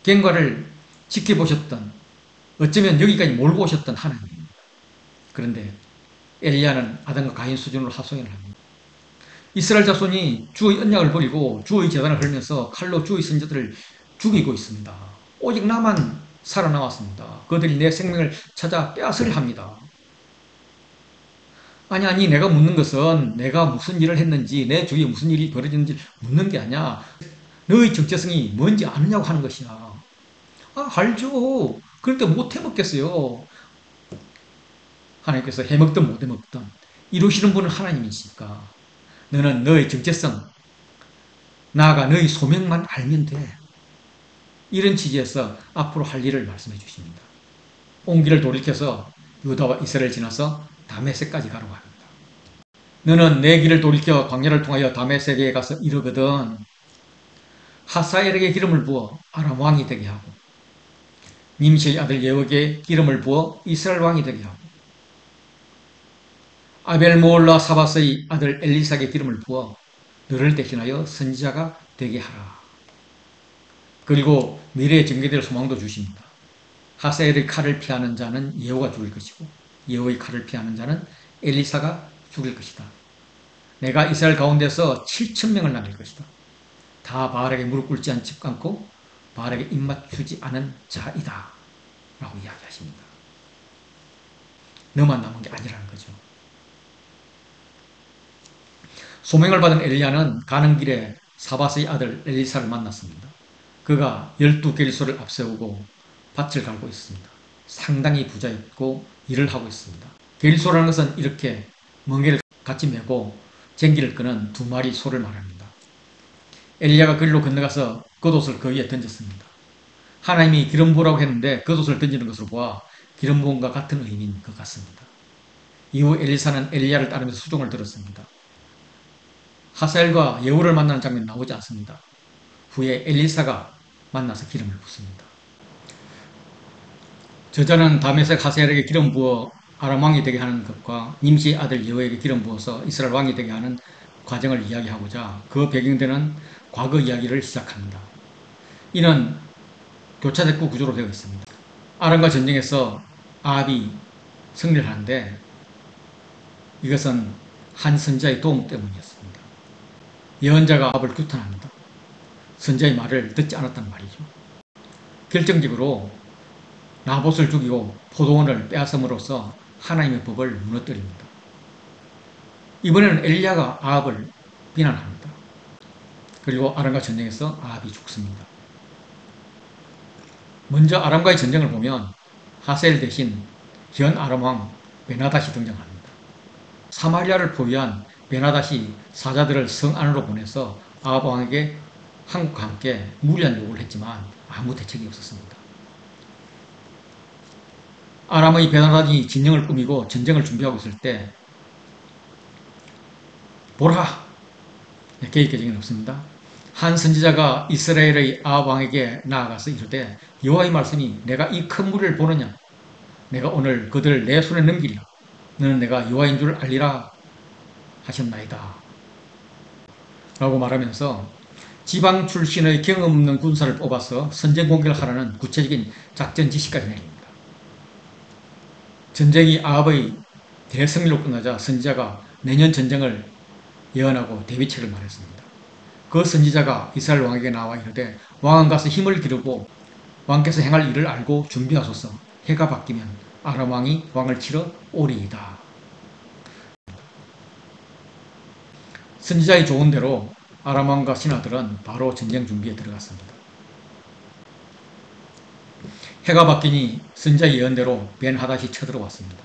갱과를 지켜보셨던, 어쩌면 여기까지 몰고 오셨던 하나님입니다. 그런데 엘리야는 아담과 가인 수준으로 하소연을 합니다. 이스라엘 자손이 주의 언약을 버리고 주의 제단을 걸면서 칼로 주의 선지자들을 죽이고 있습니다. 오직 나만 살아남았습니다. 그들이 내 생명을 찾아 빼앗으려 합니다. 아니, 내가 묻는 것은 내가 무슨 일을 했는지, 내 주위에 무슨 일이 벌어졌는지 묻는 게 아니야. 너의 정체성이 뭔지 아느냐고 하는 것이야. 아, 알죠. 그런데 못 해먹겠어요. 하나님께서 해먹든 못 해먹든 이루시는 분은 하나님이시니까 너는 너의 정체성, 나아가 너의 소명만 알면 돼. 이런 취지에서 앞으로 할 일을 말씀해 주십니다. 온 길을 돌이켜서 유다와 이스라엘을 지나서 다메섹까지 가라고 합니다. 너는 내 길을 돌이켜 광야를 통하여 다메섹에 가서 이르거든 하사엘에게 기름을 부어 아람 왕이 되게 하고 님시의 아들 예후에게 기름을 부어 이스라엘 왕이 되게 하고 아벨모올라 사바스의 아들 엘리사에게 기름을 부어 너를 대신하여 선지자가 되게 하라. 그리고 미래에 전개될 소망도 주십니다. 하사엘의 칼을 피하는 자는 예후가 죽을 것이고 예후의 칼을 피하는 자는 엘리사가 죽을 것이다. 내가 이스라엘 가운데서 7,000명을 남길 것이다. 다 바알에게 무릎 꿇지 않고 바알에게 입맞추지 않은 자이다. 라고 이야기하십니다. 너만 남은 게 아니라는 거죠. 소명을 받은 엘리야는 가는 길에 사바스의 아들 엘리사를 만났습니다. 그가 12계리소를 앞세우고 밭을 갈고 있습니다. 상당히 부자였고 일을 하고 있습니다. 계리소라는 것은 이렇게 멍게를 같이 메고 쟁기를 끄는 두 마리 소를 말합니다. 엘리야가 그리로 건너가서 겉옷을 그 위에 던졌습니다. 하나님이 기름 부으라고 했는데 겉옷을 던지는 것으로 보아 기름 부음과 같은 의미인 것 같습니다. 이후 엘리사는 엘리야를 따르면서 수종을 들었습니다. 하사엘과 예후를 만나는 장면이 나오지 않습니다. 후에 엘리사가 만나서 기름을 붓습니다. 저자는 다메섹 하사엘에게 기름 부어 아람 왕이 되게 하는 것과 님시의 아들 예후에게 기름 부어서 이스라엘 왕이 되게 하는 과정을 이야기하고자 그 배경되는 과거 이야기를 시작합니다. 이는 교차대구 구조로 되어 있습니다. 아람과 전쟁에서 아합이 승리를 하는데 이것은 한 선지자의 도움 때문이었습니다. 예언자가 아합을 규탄합니다. 선지자의 말을 듣지 않았단 말이죠. 결정적으로 나봇을 죽이고 포도원을 빼앗음으로써 하나님의 법을 무너뜨립니다. 이번에는 엘리야가 아합을 비난합니다. 그리고 아람과 전쟁에서 아합이 죽습니다. 먼저 아람과의 전쟁을 보면 하셀 대신 현 아람 왕 베나닷이 등장합니다. 사마리아를 포위한 베나다시 사자들을 성 안으로 보내서 아합 왕에게 한국과 함께 무리한 요구를 했지만 아무 대책이 없었습니다. 아람의 베나다니 진영을 꾸미고 전쟁을 준비하고 있을 때 보라! 계획 개정은 없습니다. 한 선지자가 이스라엘의 아합 왕에게 나아가서 이르되 여호와의 말씀이 내가 이 큰 무리를 보느냐 내가 오늘 그들을 내 손에 넘기리라 너는 내가 여호와인 줄 알리라 하셨나이다 라고 말하면서 지방 출신의 경험 없는 군사를 뽑아서 선제 공격을 하라는 구체적인 작전 지시까지 내립니다. 전쟁이 아합의 대승리로 끝나자 선지자가 내년 전쟁을 예언하고 대비책을 말했습니다. 그 선지자가 이스라엘 왕에게 나와 이르되 왕은 가서 힘을 기르고 왕께서 행할 일을 알고 준비하소서 해가 바뀌면 아람 왕이 왕을 치러 오리이다. 선지자의 조언대로 아람 왕과 신하들은 바로 전쟁 준비에 들어갔습니다. 해가 바뀌니 선지자의 예언대로 벤하닷이 쳐들어왔습니다.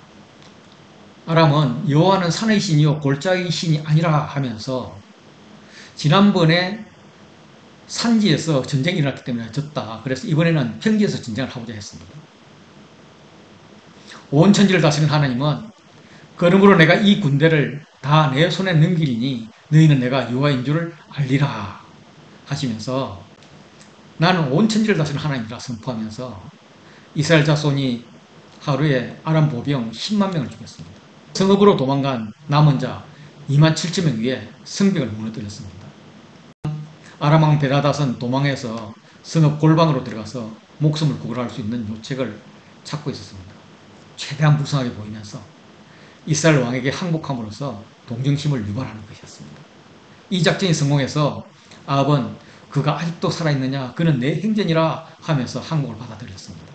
아람은 여호와는 산의 신이요 골짜기의 신이 아니라 하면서 지난번에 산지에서 전쟁이 일어났기 때문에 졌다. 그래서 이번에는 평지에서 전쟁을 하고자 했습니다. 온 천지를 다스리는 하나님은 그러므로 내가 이 군대를 다 내 손에 넘기리니 너희는 내가 여호와인 줄을 알리라 하시면서 나는 온 천지를 다스리는 하나님이라 선포하면서 이스라엘 자손이 하루에 아람 보병 10만 명을 죽였습니다. 성읍으로 도망간 남은 자 2만 7천 명 위에 성벽을 무너뜨렸습니다. 아람 왕 베라닷은 도망해서 성읍 골방으로 들어가서 목숨을 구걸할 수 있는 요책을 찾고 있었습니다. 최대한 무성하게 보이면서 이스라엘 왕에게 항복함으로써 동정심을 유발하는 것이었습니다. 이 작전이 성공해서 아합은 그가 아직도 살아있느냐 그는 내 행전이라 하면서 항복을 받아들였습니다.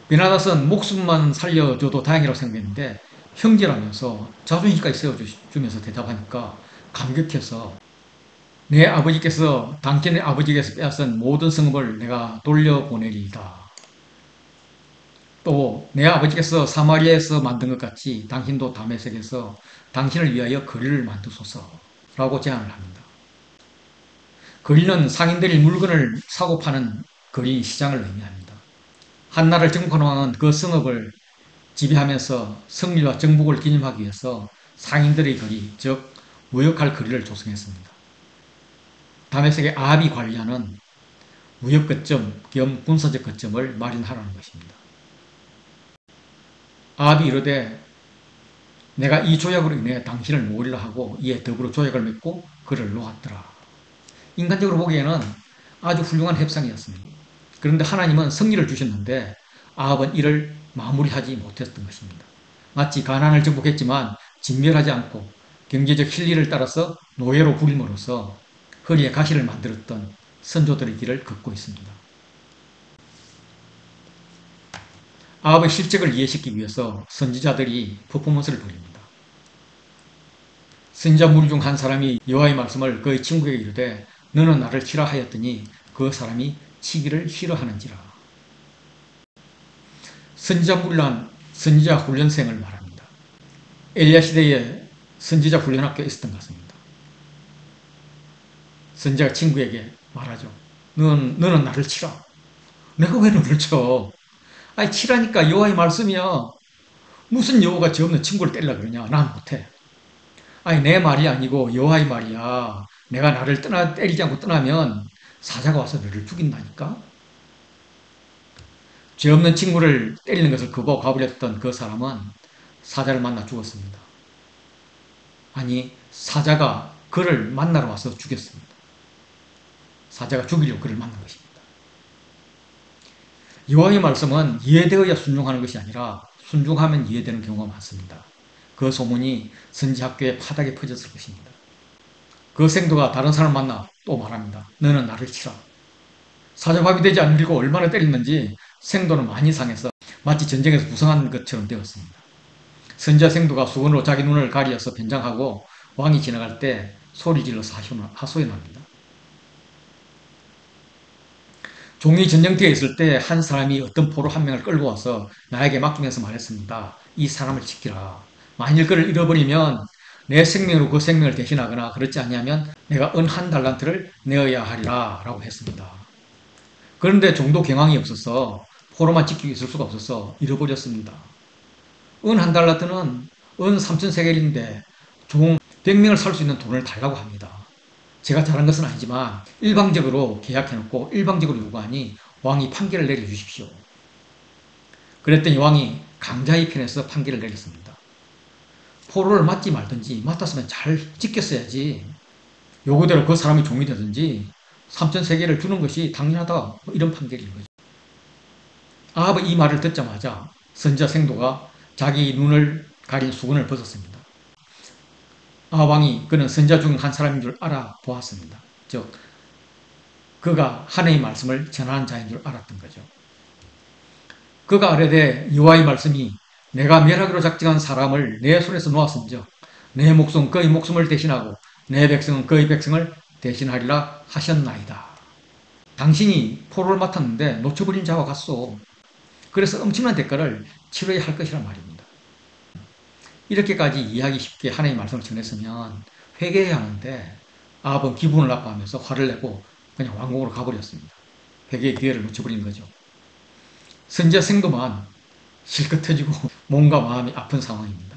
베나닷은 목숨만 살려줘도 다행이라고 생각했는데 형제라면서 자존심까지 세워주면서 대답하니까 감격해서 내 아버지께서 당신의 아버지께서 빼앗은 모든 성읍을 내가 돌려보내리이다. 또 내 아버지께서 사마리아에서 만든 것 같이 당신도 다메섹에서 당신을 위하여 거리를 만드소서라고 제안을 합니다. 거리는 상인들이 물건을 사고 파는 거리 시장을 의미합니다. 한나라를 정복한 왕은 그 성읍을 지배하면서 승리와 정복을 기념하기 위해서 상인들의 거리, 즉 무역할 거리를 조성했습니다. 다메섹의 아합이 관리하는 무역 거점 겸 군사적 거점을 마련하라는 것입니다. 아합이 이르되 내가 이 조약으로 인해 당신을 놓으리라 하고 이에 더불어 조약을 맺고 그를 놓았더라. 인간적으로 보기에는 아주 훌륭한 협상이었습니다. 그런데 하나님은 승리를 주셨는데 아합은 이를 마무리하지 못했던 것입니다. 마치 가나안을 정복했지만 진멸하지 않고 경제적 실리를 따라서 노예로 부림으로써 허리에 가시를 만들었던 선조들의 길을 걷고 있습니다. 아합의 실적을 이해시키기 위해서 선지자들이 퍼포먼스를 벌입니다. 선지자 무리 중 한 사람이 여호와의 말씀을 그의 친구에게 이르되 너는 나를 치라 하였더니 그 사람이 치기를 싫어하는지라. 선지자 무리란 선지자 훈련생을 말합니다. 엘리야 시대에 선지자 훈련학교에 있었던 것 같습니다. 선지자가 친구에게 말하죠. 너는 나를 치라. 내가 왜 너를 쳐? 아니 치라니까 여호와의 말씀이야. 무슨 여호와가 죄 없는 친구를 때리려 그러냐. 난 못해. 아니 내 말이 아니고 여호와의 말이야. 내가 나를 때리지 않고 떠나면 사자가 와서 너를 죽인다니까. 죄 없는 친구를 때리는 것을 거부하고 가버렸던 그 사람은 사자를 만나 죽었습니다. 아니 사자가 그를 만나러 와서 죽였습니다. 사자가 죽이려고 그를 만난 것입니다. 여호와의 말씀은 이해되어야 순종하는 것이 아니라 순종하면 이해되는 경우가 많습니다. 그 소문이 선지학교에 파닥에 퍼졌을 것입니다. 그 생도가 다른 사람을 만나 또 말합니다. 너는 나를 치라. 사자밥이 되지 않으려고 얼마나 때렸는지 생도는 많이 상해서 마치 전쟁에서 부상한 것처럼 되었습니다. 선지자 생도가 수건으로 자기 눈을 가리어서 변장하고 왕이 지나갈 때 소리질러서 하소연합니다. 종이 전쟁터에 있을 때 한 사람이 어떤 포로 한 명을 끌고 와서 나에게 맡기면서 말했습니다. 이 사람을 지키라. 만일 그를 잃어버리면 내 생명으로 그 생명을 대신하거나 그렇지 않냐면 내가 은 한 달란트를 내어야 하리라 라고 했습니다. 그런데 종도 경황이 없어서 포로만 지키고 있을 수가 없어서 잃어버렸습니다. 은 한 달란트는 은 3,000세겔인데 종 100명을 살 수 있는 돈을 달라고 합니다. 제가 잘한 것은 아니지만 일방적으로 계약해놓고 일방적으로 요구하니 왕이 판결을 내려주십시오. 그랬더니 왕이 강자의 편에서 판결을 내렸습니다. 포로를 맞지 말든지 맡았으면 잘 지켰어야지. 요구대로 그 사람이 종이 되든지 3,000세겔을 주는 것이 당연하다. 이런 판결인 거죠. 아합의 이 말을 듣자마자 선지자 생도가 자기 눈을 가린 수건을 벗었습니다. 아합 왕이 그는 선지자 중 한 사람인 줄 알아보았습니다. 즉 그가 하나님의 말씀을 전하는 자인 줄 알았던 거죠. 그가 아뢰되 여호와의 말씀이 내가 멸하기로 작정한 사람을 내 손에서 놓았은즉 내 목숨 그의 목숨을 대신하고 내 백성은 그의 백성을 대신하리라 하셨나이다. 당신이 포로를 맡았는데 놓쳐버린 자와 같소. 그래서 엄청난 대가를 치러야 할 것이란 말입니다. 이렇게까지 이해하기 쉽게 하나님의 말씀을 전했으면 회개해야 하는데 아합은 기분을 나빠하면서 화를 내고 그냥 왕궁으로 가버렸습니다. 회개의 기회를 놓쳐버린 거죠. 선지자 생도만 실컷 터지고 몸과 마음이 아픈 상황입니다.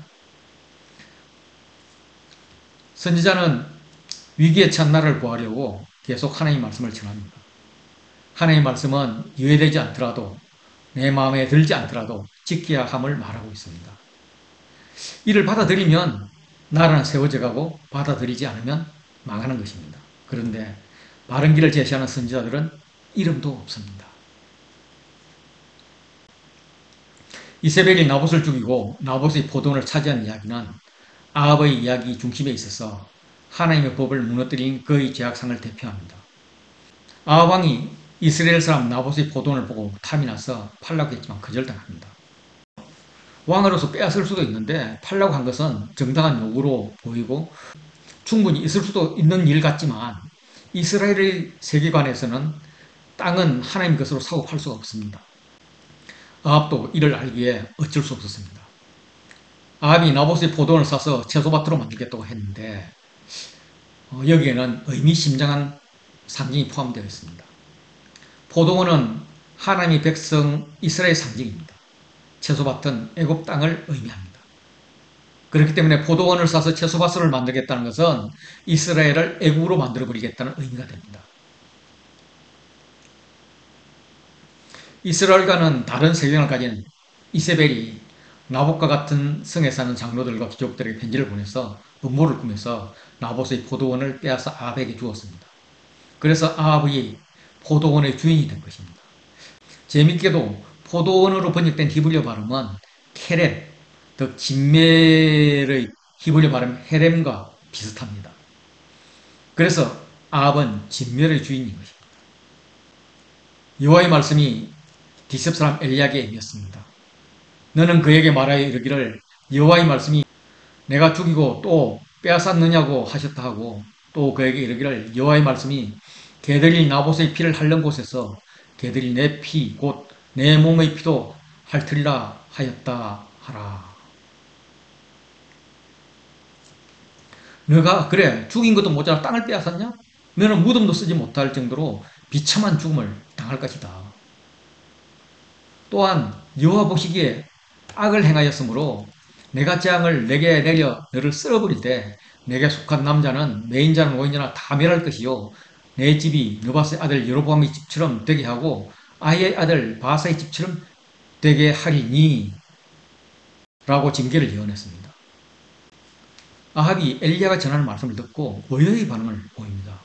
선지자는 위기에 처한 나를 구하려고 계속 하나님의 말씀을 전합니다. 하나님의 말씀은 이해되지 않더라도 내 마음에 들지 않더라도 지켜야 함을 말하고 있습니다. 이를 받아들이면 나라는 세워져 가고 받아들이지 않으면 망하는 것입니다. 그런데 바른 길을 제시하는 선지자들은 이름도 없습니다. 이세벨이 나봇을 죽이고 나봇의 포도원을 차지한 이야기는 아합의 이야기 중심에 있어서 하나님의 법을 무너뜨린 그의 죄악상을 대표합니다. 아합 왕이 이스라엘 사람 나봇의 포도원을 보고 탐이 나서 팔라고 했지만 거절당합니다. 왕으로서 빼앗을 수도 있는데 팔라고 한 것은 정당한 요구로 보이고 충분히 있을 수도 있는 일 같지만 이스라엘의 세계관에서는 땅은 하나님 것으로 사고 팔 수가 없습니다. 아합도 이를 알기에 어쩔 수 없었습니다. 아합이 나봇의 포도원을 사서 채소밭으로 만들겠다고 했는데 여기에는 의미심장한 상징이 포함되어 있습니다. 포도원은 하나님의 백성 이스라엘 상징입니다. 채소밭은 애굽 땅을 의미합니다. 그렇기 때문에 포도원을 사서 채소밭을 만들겠다는 것은 이스라엘을 애굽으로 만들어버리겠다는 의미가 됩니다. 이스라엘과는 다른 세계관을 가진 이세벨이 나봇과 같은 성에 사는 장로들과 귀족들에게 편지를 보내서 음모를 꾸며서 나봇의 포도원을 빼앗아 아합에게 주었습니다. 그래서 아합이 포도원의 주인이 된 것입니다. 재밌게도 포도원으로 번역된 히브리어 발음은 케렘, 즉 진멜의 히브리어 발음 헤렘과 비슷합니다. 그래서 아합은 진멜의 주인인 것입니다. 여호와의 말씀이 디셉 사람 엘리야에게 임했습니다. 너는 그에게 말하여 이르기를 여호와의 말씀이 내가 죽이고 또 빼앗았느냐고 하셨다 하고 또 그에게 이르기를 여호와의 말씀이 개들이 나봇의 피를 핥는 곳에서 개들이 내 피 곧 내 몸의 피도 핥으리라 하였다 하라. 너가 그래 죽인 것도 모자라 땅을 빼앗았냐? 너는 무덤도 쓰지 못할 정도로 비참한 죽음을 당할 것이다. 또한 여호와 보시기에 악을 행하였으므로 내가 재앙을 내게 내려 너를 쓸어버릴 때 내게 속한 남자는 매인자나 노인자나 다 멸할 것이요 내 집이 느바스의 아들 여로보암의 집처럼 되게 하고 아히의 아들 바사의 집처럼 되게 하리니 라고 징계를 예언했습니다. 아합이 엘리야가 전하는 말씀을 듣고 의외의 반응을 보입니다.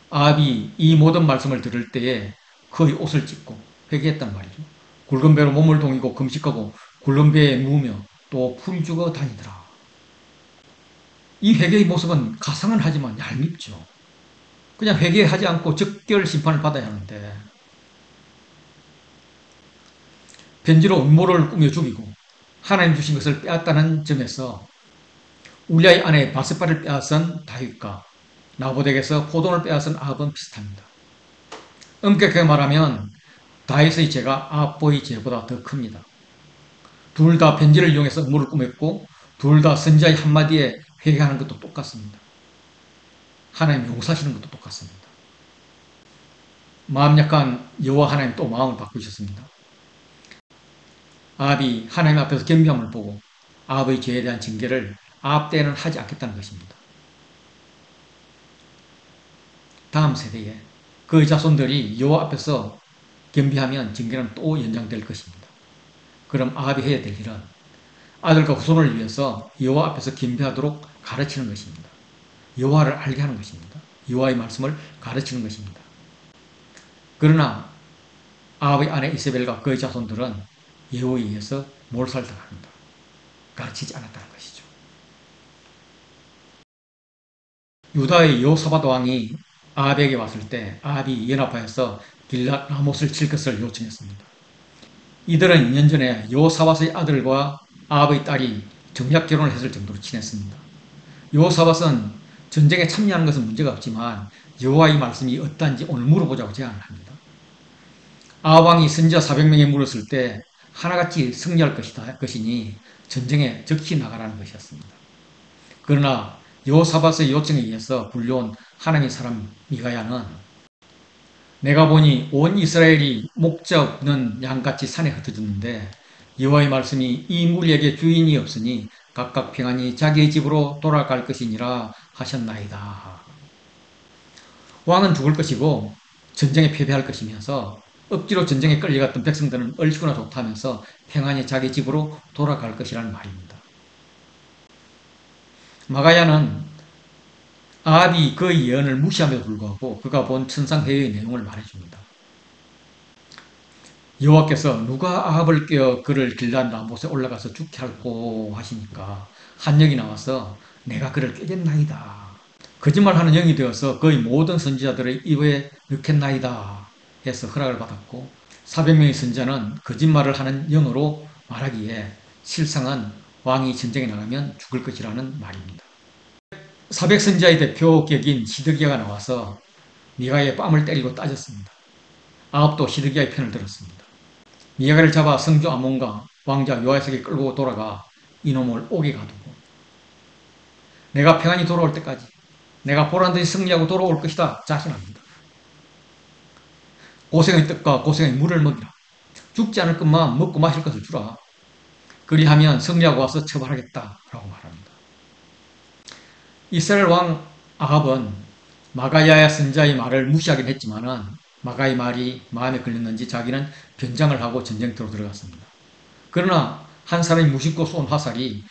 아합이 이 모든 말씀을 들을 때에 그의 옷을 찢고 회개했단 말이죠. 굵은 배로 몸을 동이고 금식하고 굵은 배에 누우며 또 풀 죽어 다니더라. 이 회개의 모습은 가상은 하지만 얄밉죠. 그냥 회개하지 않고 즉결 심판을 받아야 하는데 편지로 음모를 꾸며 죽이고 하나님 주신 것을 빼앗다는 점에서 우리아의 아내 바세바를 빼앗은 다윗과 나봇에게서 포도원을 빼앗은 아합은 비슷합니다. 엄격하게 말하면 다윗의 죄가 아합의 죄보다 더 큽니다. 둘 다 편지를 이용해서 음모를 꾸몄고 둘 다 선지자의 한마디에 회개하는 것도 똑같습니다. 하나님 용서하시는 것도 똑같습니다. 마음 약한 여호와 하나님 또 마음을 바꾸셨습니다. 아합이 하나님 앞에서 겸비함을 보고 아합의 죄에 대한 징계를 아합 때는 하지 않겠다는 것입니다. 다음 세대에 그의 자손들이 여호와 앞에서 겸비하면 징계는 또 연장될 것입니다. 그럼 아합이 해야 될 일은 아들과 후손을 위해서 여호와 앞에서 겸비하도록 가르치는 것입니다. 여호와를 알게 하는 것입니다. 여호와의 말씀을 가르치는 것입니다. 그러나 아합의 아내 이세벨과 그의 자손들은 예후에 의해서 몰살당합니다. 가르치지 않았다는 것이죠. 유다의 여호사밧 왕이 아합에게 왔을 때 아합이 연합하여서 길랏 라못을 칠 것을 요청했습니다. 이들은 2년 전에 여호사밧의 아들과 아합의 딸이 정략 결혼을 했을 정도로 친했습니다. 여호사밧은 전쟁에 참여하는 것은 문제가 없지만 여호와의 말씀이 어떠한지 오늘 물어보자고 제안을 합니다. 아합 왕이 선지자 400명에 물었을 때 하나같이 승리할 것이니 전쟁에 적시 나가라는 것이었습니다. 그러나 여호사밧의 요청에 의해서 불려온 하나님의 사람 미가야는 내가 보니 온 이스라엘이 목자 없는 양같이 산에 흩어졌는데 여호와의 말씀이 이 무리에게 주인이 없으니 각각 평안히 자기의 집으로 돌아갈 것이니라 하셨나이다. 왕은 죽을 것이고 전쟁에 패배할 것이면서 억지로 전쟁에 끌려갔던 백성들은 얼추나 좋다면서 평안히 자기 집으로 돌아갈 것이라는 말입니다. 마가야는 아합이 그의 예언을 무시함에도 불구하고 그가 본 천상회의의 내용을 말해줍니다. 여호와께서 누가 아합을 깨어 그를 길랏 라못에 올라가서 죽게 할꼬 하시니까 한 영이 나와서 내가 그를 꾀겠나이다. 거짓말하는 영이 되어서 그의 모든 선지자들의 입에 넣겠나이다 해서 허락을 받았고 400명의 선지자는 거짓말을 하는 영으로 말하기에 실상은 왕이 전쟁에 나가면 죽을 것이라는 말입니다. 400선지자의 대표 격인 시드기야가 나와서 미가의 뺨을 때리고 따졌습니다. 아합도 시드기야의 편을 들었습니다. 미가를 잡아 성주 아몬과 왕자 요아스에게 끌고 돌아가 이놈을 옥에 가두고 내가 평안히 돌아올 때까지 내가 보란듯이 승리하고 돌아올 것이다 자신합니다. 고생의 떡과 고생의 물을 먹이라. 죽지 않을 것만 먹고 마실 것을 주라. 그리하면 승리하고 와서 처벌하겠다라고 말합니다. 이스라엘 왕 아합은 마가야의 선자의 말을 무시하긴 했지만은 마가의 말이 마음에 걸렸는지 자기는 변장을 하고 전쟁터로 들어갔습니다. 그러나 한 사람이 무심코 쏜 화살이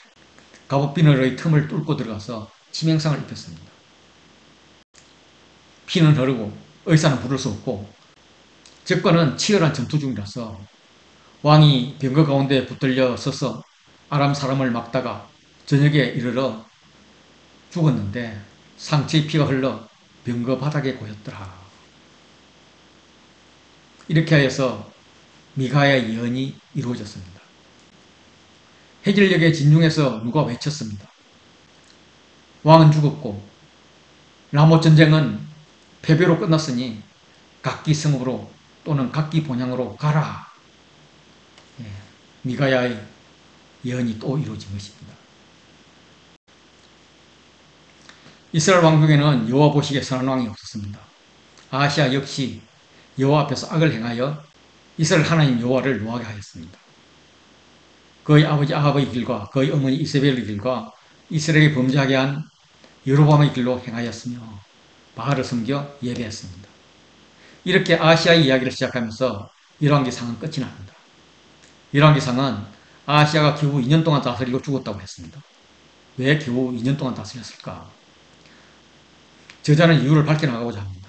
갑옷비늘의 틈을 뚫고 들어가서 치명상을 입혔습니다. 피는 흐르고 의사는 부를 수 없고 적과는 치열한 전투 중이라서 왕이 병거 가운데 붙들려 서서 아람 사람을 막다가 저녁에 이르러 죽었는데 상처의 피가 흘러 병거 바닥에 고였더라. 이렇게 하여서 미가의 예언이 이루어졌습니다. 해질녘에 진중에서 누가 외쳤습니다. 왕은 죽었고 라못 전쟁은 패배로 끝났으니 각기 성읍으로 또는 각기 본향으로 가라. 미가야의 예언이 또 이루어진 것입니다. 이스라엘 왕국에는 여호와 보시기에 선한 왕이 없었습니다. 아하시아 역시 여호와 앞에서 악을 행하여 이스라엘 하나님 여호와를 노하게 하였습니다. 그의 아버지 아합의 길과 그의 어머니 이세벨의 길과 이스라엘이 범죄하게 한 여로보암의 길로 행하였으며 바알을 섬겨 예배했습니다. 이렇게 아시아의 이야기를 시작하면서 열왕기상은 끝이 납니다. 열왕기상은 아시아가 겨우 2년 동안 다스리고 죽었다고 했습니다. 왜 겨우 2년 동안 다스렸을까? 저자는 이유를 밝혀나가고자 합니다.